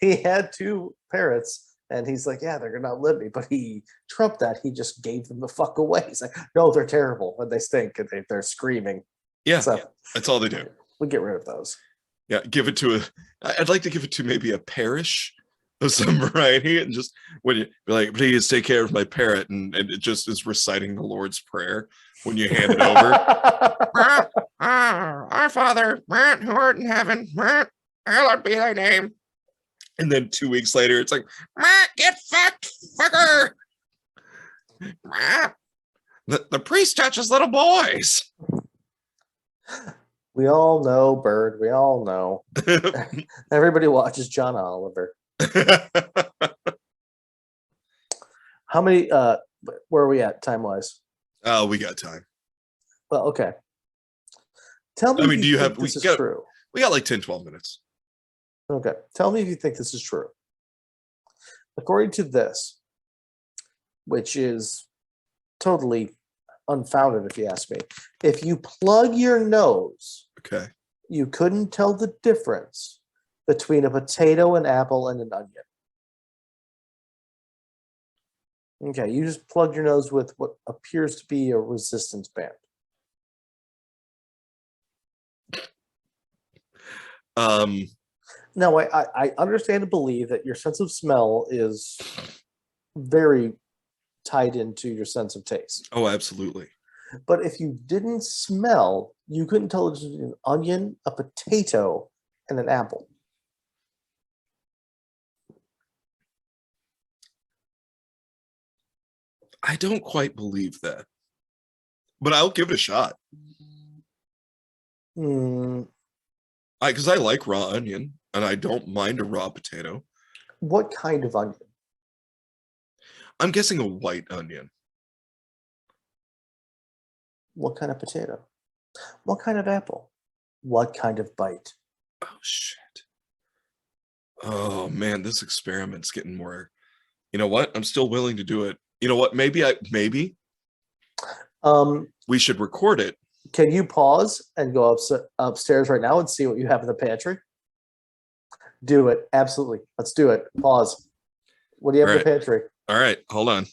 He had 2 parrots, and he's like, yeah, they're going to outlive me. But he trumped that. He just gave them the fuck away. He's like, no, they're terrible, and they stink, and they're screaming. Yeah, so, that's all they do. We get rid of those. Yeah, I'd like to give it to maybe a parish of some variety, and just when you be like, please take care of my parrot, and it just is reciting the Lord's Prayer when you hand it over. Our Father, who art in heaven, hallowed be thy name. And then 2 weeks later, it's like, get fucked, fucker. The priest touches little boys. We all know, Bird. We all know. Everybody watches John Oliver. How many where are we at time-wise? Oh, we got time. Well, okay. Tell me, do you have this is true? We got like 10-12 minutes. Okay. Tell me if you think this is true. According to this, which is totally unfounded if you ask me. If you plug your nose, Okay. you couldn't tell the difference between a potato, an apple, and an onion. Okay, you just plug your nose with what appears to be a resistance band. Now, I understand and believe that your sense of smell is very tied into your sense of taste. Oh, absolutely. But if you didn't smell, you couldn't tell the difference between an onion, a potato, and an apple. I don't quite believe that, but I'll give it a shot. Because I like raw onion, and I don't mind a raw potato. What kind of onion? I'm guessing a white onion. What kind of potato? What kind of apple? What kind of bite? Oh, shit. Oh, man, this experiment's getting more... You know what? I'm still willing to do it. You know what? Maybe we should record it. Can you pause and go upstairs right now and see what you have in the pantry? Do it. Absolutely. Let's do it. Pause. What do you have in the pantry? All right. Hold on.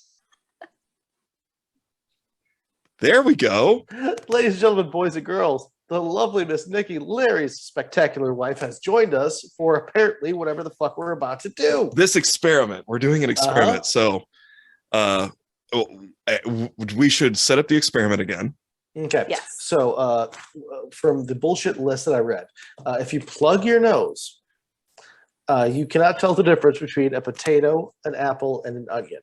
There we go. Ladies and gentlemen, boys and girls, the lovely Miss Nikki, Larry's spectacular wife, has joined us for apparently whatever the fuck we're about to do. This experiment. We're doing an experiment. So we should set up the experiment again. Okay. Yes. So from the bullshit list that I read, if you plug your nose, you cannot tell the difference between a potato, an apple, and an onion.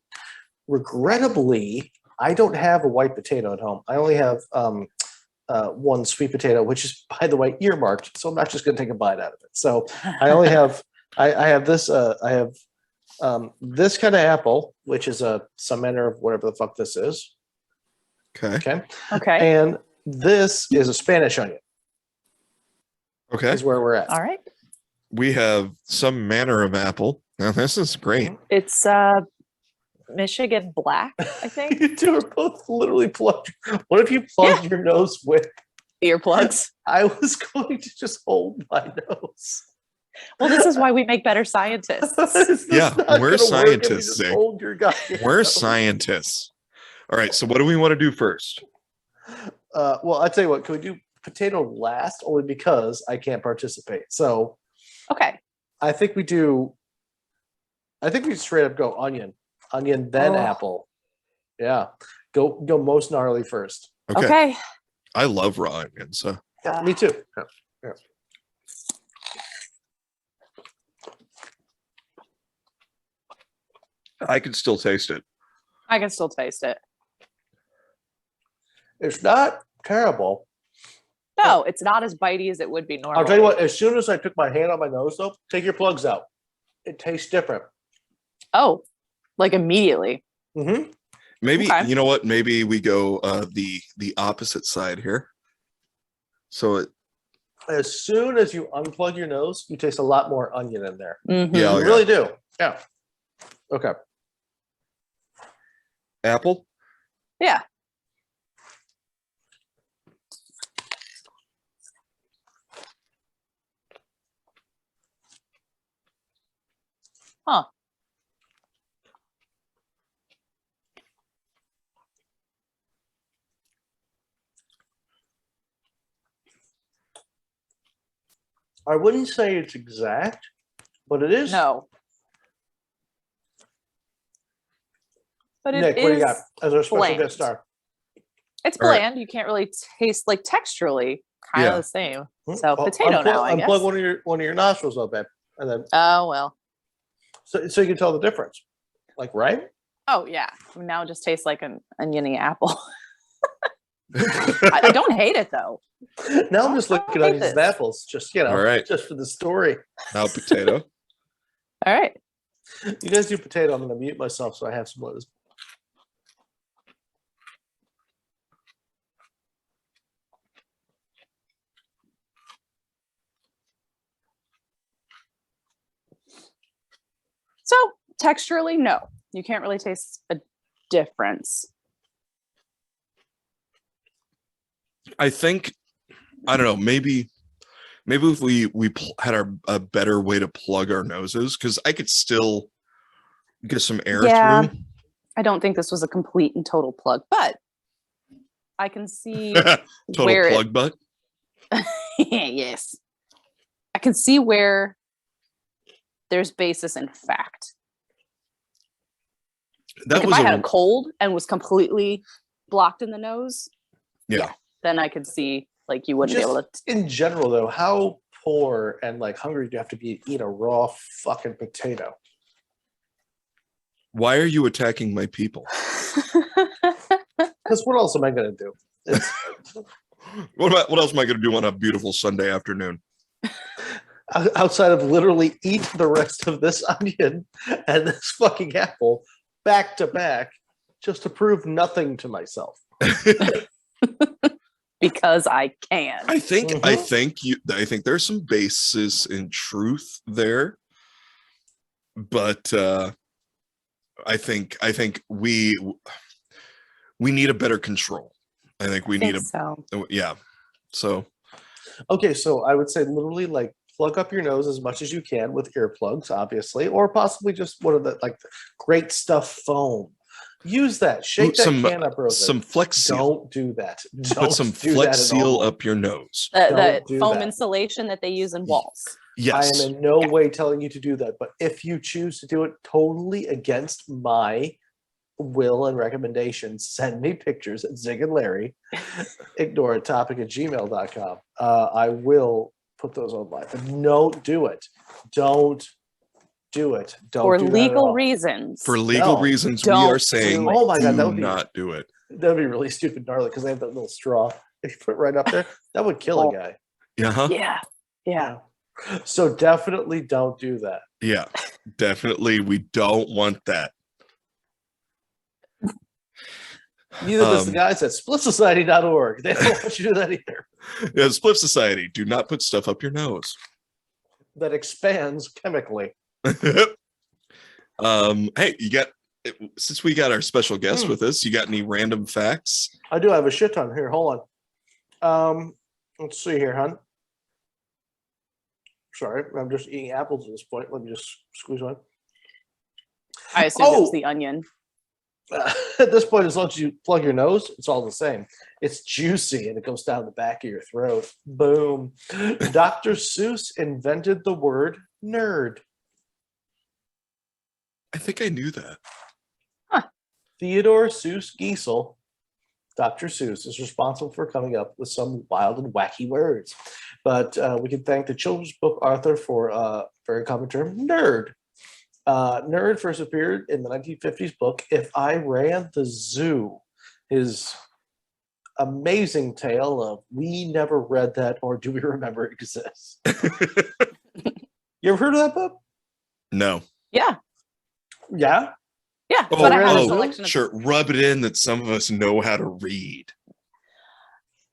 Regrettably, I don't have a white potato at home. I only have one sweet potato, which is, by the way, earmarked. So I'm not just going to take a bite out of it. So I only have, I have this, this kind of apple, which is some manner of whatever the fuck this is. Okay. Okay. And this is a Spanish onion. Okay. Is where we're at. All right. We have some manner of apple. Now, this is great. It's Michigan black, I think. You two are both literally plugged. What if you plugged your nose with Earplugs. I was going to just hold my nose. Well, this is why we make better scientists. Yeah, we're scientists, Zig. We're We're scientists. All right, so what do we want to do first? Well, I'll tell you what, can we do potato last? Only because I can't participate. So Okay. I think we straight up go onion, then apple. Yeah. Go most gnarly first. Okay. I love raw onions. So. Me too. Yeah. I can still taste it. I can still taste it. It's not terrible. No, it's not as bitey as it would be normally. I'll tell you what, as soon as I took my hand on my nose, though, take your plugs out. It tastes different. Oh, like immediately. Mm-hmm. Maybe, Okay. you know what? Maybe we go the opposite side here. So As soon as you unplug your nose, you taste a lot more onion in there. Mhm. Yeah. You really do. Yeah. Okay. apple. Yeah. Huh. I wouldn't say it's exact, but it is. No. But it Nick, what do you got is as our special bland. guest star? It's All right. bland. You can't really taste, like, texturally kind Yeah. of the same. Hmm? So Well, potato now, I guess. Unplug one of your nostrils, though, babe, and then Oh, well. so you can tell the difference. Like, right? Oh, yeah. Now it just tastes like an oniony apple. I don't hate it, though. Now I'm just I looking hate at these this. apples, just All right. just for the story. Now potato. All right. You guys do potato. I'm going to mute myself so I have some of this. So texturally, no. You can't really taste a difference? I think, I don't know, maybe if we had a better way to plug our noses, because I could still get some air through. I don't think this was a complete and total plug, but I can see Total where plug butt. Yes, I can see where there's basis in fact. That like was if I had a cold and was completely blocked in the nose, yeah, then I could see like you wouldn't be able to. In general, though, how poor and like hungry do you have to be to eat a raw fucking potato? Why are you attacking my people? Because what else am I going to do? What else am I going to do on a beautiful Sunday afternoon? Outside of literally eat the rest of this onion and this fucking apple back to back, just to prove nothing to myself. Because I can. I think there's some basis in truth there, but I think we need a better control. I think we need so. Yeah. So okay, so I would say literally like plug up your nose as much as you can with earplugs, obviously, or possibly just one of the like great stuff foam. Use that. Shake that can up real good. Some Flex Seal. Don't do that. Put some Flex Seal up your nose. The foam insulation that they use in walls. Yes. I am in no way telling you to do that, but if you choose to do it totally against my will and recommendation, send me pictures at Zig and Larry. ignoretopic@gmail.com. I will put those online. But don't do it. Don't do it. Don't for do legal reasons. For legal reasons, we are saying oh my God, that would not do it. That would be really stupid gnarly because they have that little straw. If you put it right up there, that would kill a guy. Yeah. So definitely don't do that. Yeah, definitely. We don't want that. Neither does the guys at splitsociety.org. They don't want you to do that either. Yeah, Split Society. Do not put stuff up your nose. That expands chemically. Hey, since we got our special guest with us, you got any random facts? I do have a shit ton here. Hold on. Let's see here, hon. Sorry, I'm just eating apples at this point. Let me just squeeze one. I assume it was the onion. At this point, as long as you plug your nose, it's all the same. It's juicy and it goes down the back of your throat. Boom. Dr. Seuss invented the word nerd. I think I knew that. Huh. Theodore Seuss Geisel, Dr. Seuss, is responsible for coming up with some wild and wacky words. But we can thank the children's book author for a very common term, nerd. Nerd first appeared in the 1950s book, If I Ran the Zoo, his amazing tale of we never read that or do we remember it exists. You ever heard of that book? No. Yeah. Yeah? Yeah. But I have a selection of... Sure. Rub it in that some of us know how to read.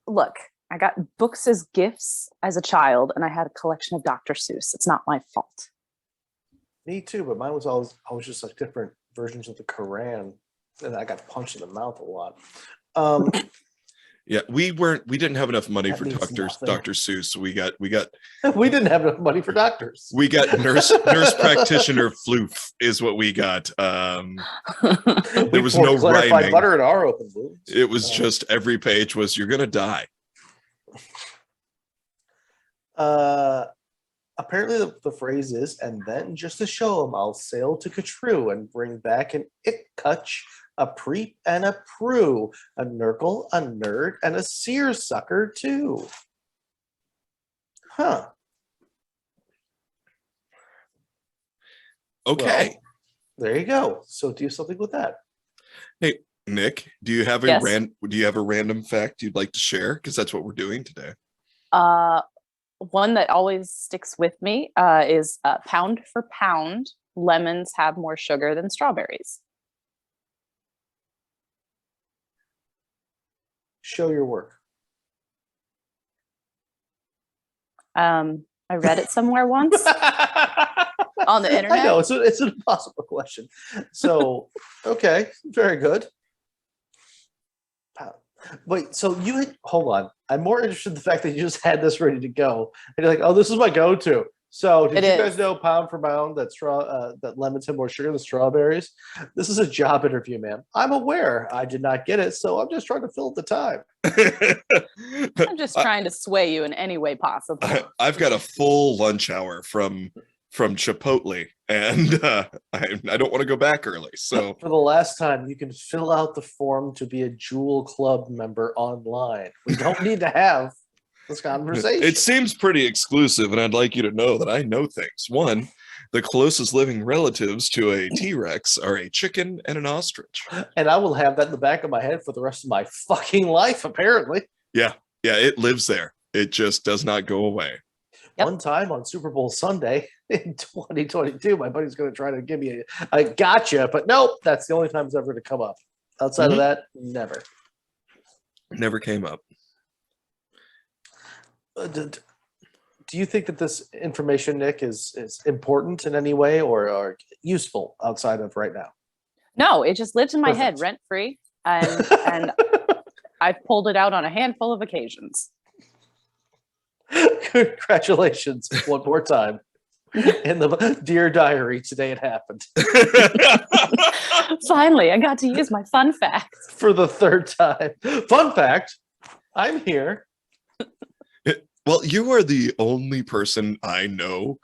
Look, I got books as gifts as a child, and I had a collection of Dr. Seuss. It's not my fault. Me too, but mine was always just like different versions of the Quran, and I got punched in the mouth a lot. Yeah, we didn't have enough money for Dr. Seuss. So we got we didn't have enough money for doctors. We got nurse practitioner floof is what we got. There was no rhyming. Butter in our open wounds. It was just every page was you're gonna die. Apparently the phrase is, and then just to show them, I'll sail to Catrue and bring back an ickcutch, a preep, and a prue, a nurgle, a nerd, and a seersucker too. Huh. Okay. Well, there you go. So do something with that. Hey, Nick, do you have a random fact you'd like to share? Because that's what we're doing today. One that always sticks with me is pound for pound, lemons have more sugar than strawberries. Show your work. I read it somewhere once on the internet. I know it's an impossible question. So, okay, very good. Wait, so hold on. I'm more interested in the fact that you just had this ready to go. And you're like, oh, this is my go-to. So did you guys know pound for pound that lemons have more sugar than strawberries? This is a job interview, man. I'm aware I did not get it, so I'm just trying to fill the time. I'm just trying to sway you in any way possible. I've got a full lunch hour from Chipotle, and I don't want to go back early. So for the last time, you can fill out the form to be a Jewel Club member online. We don't need to have this conversation. It seems pretty exclusive, and I'd like you to know that I know things. One, the closest living relatives to a T-Rex are a chicken and an ostrich. And I will have that in the back of my head for the rest of my fucking life, apparently. Yeah, it lives there. It just does not go away. Yep. One time on Super Bowl Sunday in 2022, my buddy's going to try to give me a gotcha, but nope, that's the only time it's ever to come up. Outside of that, never. Never came up. Do you think that this information, Nick, is important in any way or useful outside of right now? No, it just lives in my head Perfect. rent free, and I've pulled it out on a handful of occasions. Congratulations one more time. In the Dear Diary, today it happened. Finally, I got to use my fun facts. For the third time. Fun fact, I'm here. Well, you are the only person I know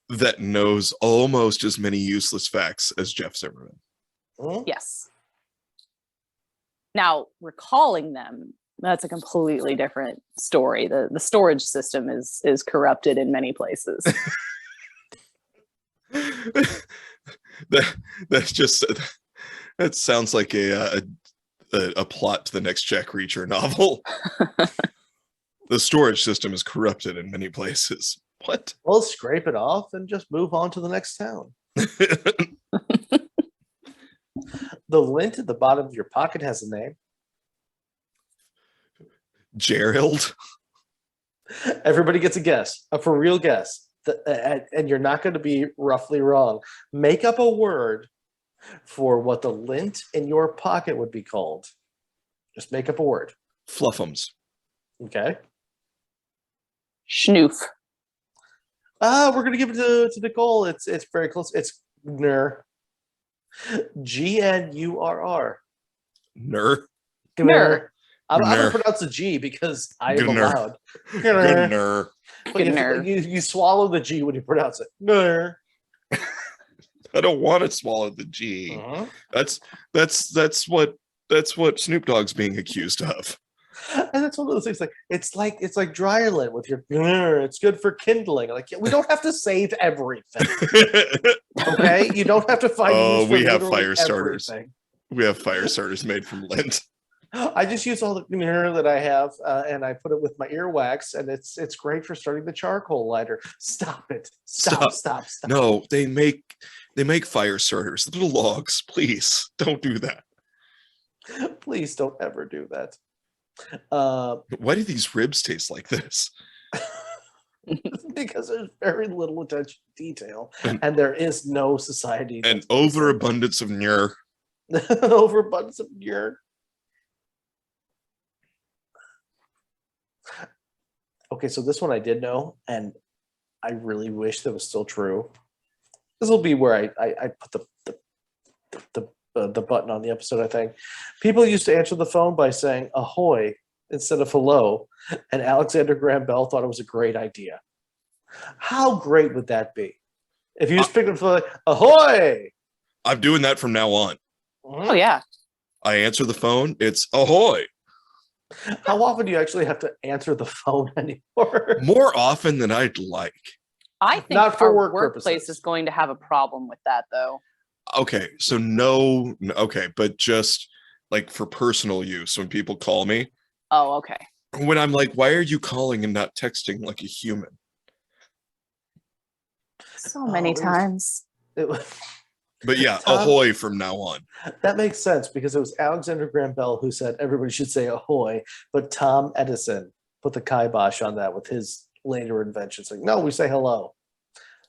that knows almost as many useless facts as Jeff Zimmerman. Yes. Now, recalling them, that's a completely different story. The storage system is corrupted in many places. That sounds like a plot to the next Jack Reacher novel. The storage system is corrupted in many places. What? Well, scrape it off and just move on to the next town. The lint at the bottom of your pocket has a name. Gerald. Everybody gets a guess, a for real guess. And you're not going to be roughly wrong. Make up a word for what the lint in your pocket would be called. Just make up a word. Fluffums. Okay. Schnoof. We're going to give it to Nicole. It's very close. It's gnur. Gnurr. Ner. Gnur. I'm going Gnur. to pronounce a G because I am Gnur. allowed. Gnur. But you swallow the G when you pronounce it. Gnur. I don't want to swallow the G. Uh-huh. That's what Snoop Dogg's being accused of. And that's one of those things. It's like dryer lint with your. It's good for kindling. Like we don't have to save everything. Okay, you don't have to find. Oh, we have literally fire starters. everything. We have fire starters made from lint. I just use all the that I have, and I put it with my earwax, and it's great for starting the charcoal lighter. Stop it! Stop! No, they make fire starters, little logs. Please don't do that. Please don't ever do that. Why do these ribs taste like this? Because there's very little attention to detail, and there is no society. An overabundance of gnur. Overabundance of gnur. Okay, so this one I did know, and I really wish that was still true. This will be where I put the button on the episode, I think. People used to answer the phone by saying ahoy instead of hello, and Alexander Graham Bell thought it was a great idea. How great would that be? If you just picked up the phone, like, ahoy! I'm doing that from now on. Oh, yeah. I answer the phone, it's ahoy. How often do you actually have to answer the phone anymore? More often than I'd like. I think Not for our work workplace purposes. is going to have a problem with that, though. Okay, so no, okay, but just like for personal use, when people call me, Oh, okay. when I'm like, why are you calling and not texting like a human? So many times. It was, But yeah, Tom- ahoy from now on. that makes sense because it was Alexander Graham Bell who said everybody should say ahoy, but Tom Edison put the kibosh on that with his later inventions. Like, no, we say hello.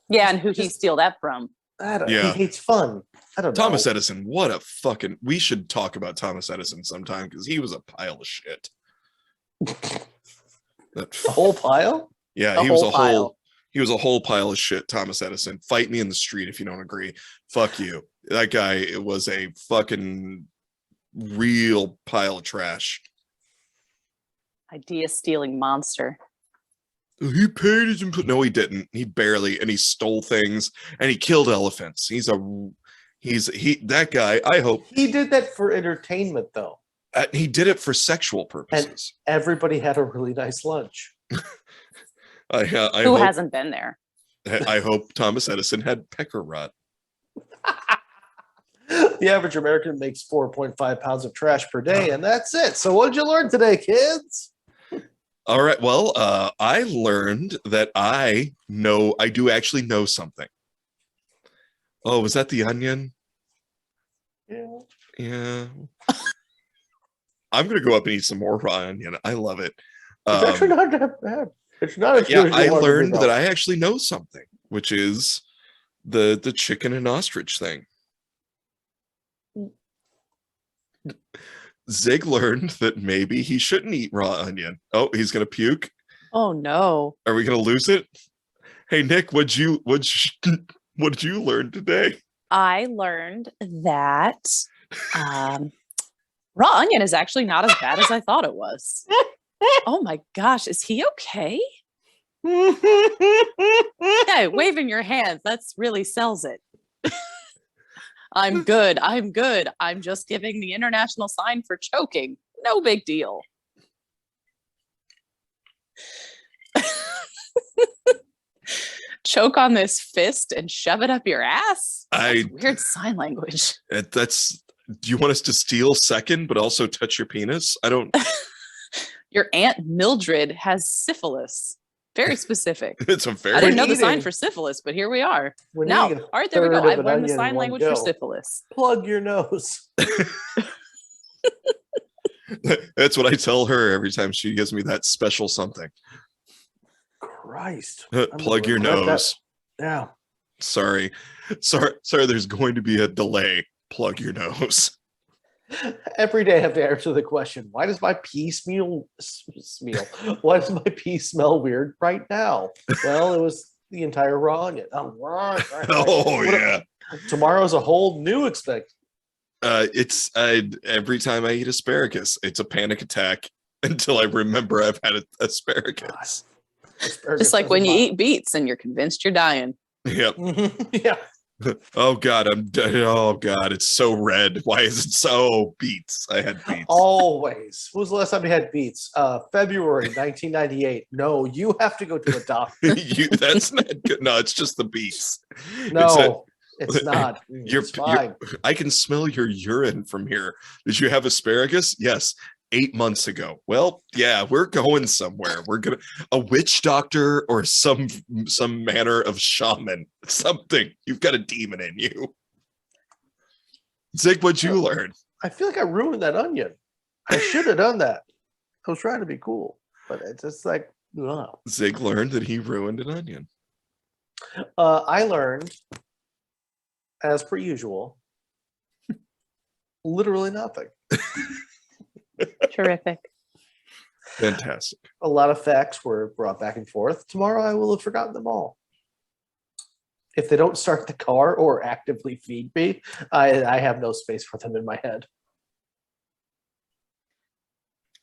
Yeah, and who he Just- steal that from? He hates fun. I don't know. Thomas Edison, what a fucking... We should talk about Thomas Edison sometime because he was a pile of shit. A whole pile? Yeah, he was a whole pile of shit, Thomas Edison. Fight me in the street if you don't agree. Fuck you. That guy was a fucking real pile of trash. Idea stealing monster. He paid his input. No, he didn't. He barely, and he stole things, and he killed elephants. That guy. I hope he did that for entertainment, though. He did it for sexual purposes. And everybody had a really nice lunch. Who hasn't been there? I hope Thomas Edison had pecker rot. The average American makes 4.5 pounds of trash per day, and that's it. So what did you learn today, kids? All right. Well, I learned that I do actually know something. Oh, was that the onion? Yeah. I'm going to go up and eat some more raw onion. I love it. It's actually not that bad. It's not as good. Yeah, I learned that I actually know something, which is the chicken and ostrich thing. Zig learned that maybe he shouldn't eat raw onion. Oh, he's gonna puke. Oh no! Are we gonna lose it? Hey Nick, what'd you learn today? I learned that raw onion is actually not as bad as I thought it was. Oh my gosh, is he okay? Yeah, waving your hands, that's really sells it. I'm good. I'm just giving the international sign for choking. No big deal. Choke on this fist and shove it up your ass? That's weird sign language. Do you want us to steal second, but also touch your penis? I don't... Your Aunt Mildred has syphilis. Very specific. I didn't know the sign for syphilis, but here we are. Now, all right, there we go. I've learned the sign language for syphilis. Plug your nose. That's what I tell her every time she gives me that special something. Christ. Plug your nose. Yeah. Sorry. There's going to be a delay. Plug your nose. Every day I have to answer the question, why does my pee smell? Why does my pee smell weird right now? Well, it was the entire raw onion. Yeah. Tomorrow's a whole new expect. It's every time I eat asparagus, it's a panic attack until I remember I've had asparagus. Just like when you eat beets and you're convinced you're dying. Yep. Yeah. Oh God, it's so red. Why is it so beets? I had beets. Always. When was the last time you had beets? February 1998. No, you have to go to a doctor. That's not good. No, it's just the beets. No, it's not. It's fine. I can smell your urine from here. Did you have asparagus? Yes. 8 months ago. Well, yeah, we're going somewhere. We're gonna a witch doctor or some manner of shaman. Something. You've got a demon in you. Zig, what'd you learn? I feel like I ruined that onion. I should have done that. I was trying to be cool, but it's just like, ugh. Zig learned that he ruined an onion. I learned, as per usual, literally nothing. Terrific. Fantastic. A lot of facts were brought back and forth. Tomorrow I will have forgotten them all. If they don't start the car or actively feed me, I have no space for them in my head.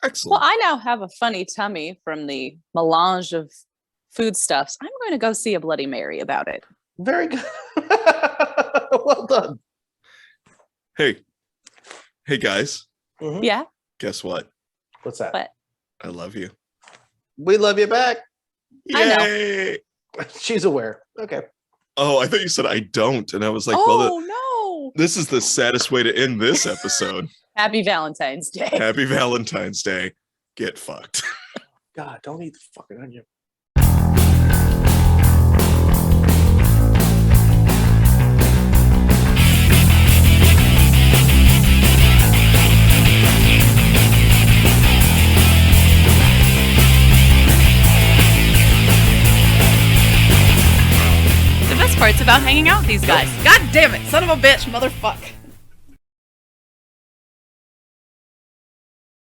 Excellent. Well, I now have a funny tummy from the melange of foodstuffs. I'm going to go see a Bloody Mary about it. Very good. Well done. Hey guys. Mm-hmm. Yeah. Guess what? What's that? What? I love you. We love you back. Yay! She's aware. Okay. Oh, I thought you said I don't. And I was like, no. This is the saddest way to end this episode. Happy Valentine's Day. Happy Valentine's Day. Get fucked. God, don't eat the fucking onion. The best part's about hanging out with these guys. God damn it, son of a bitch, motherfuck.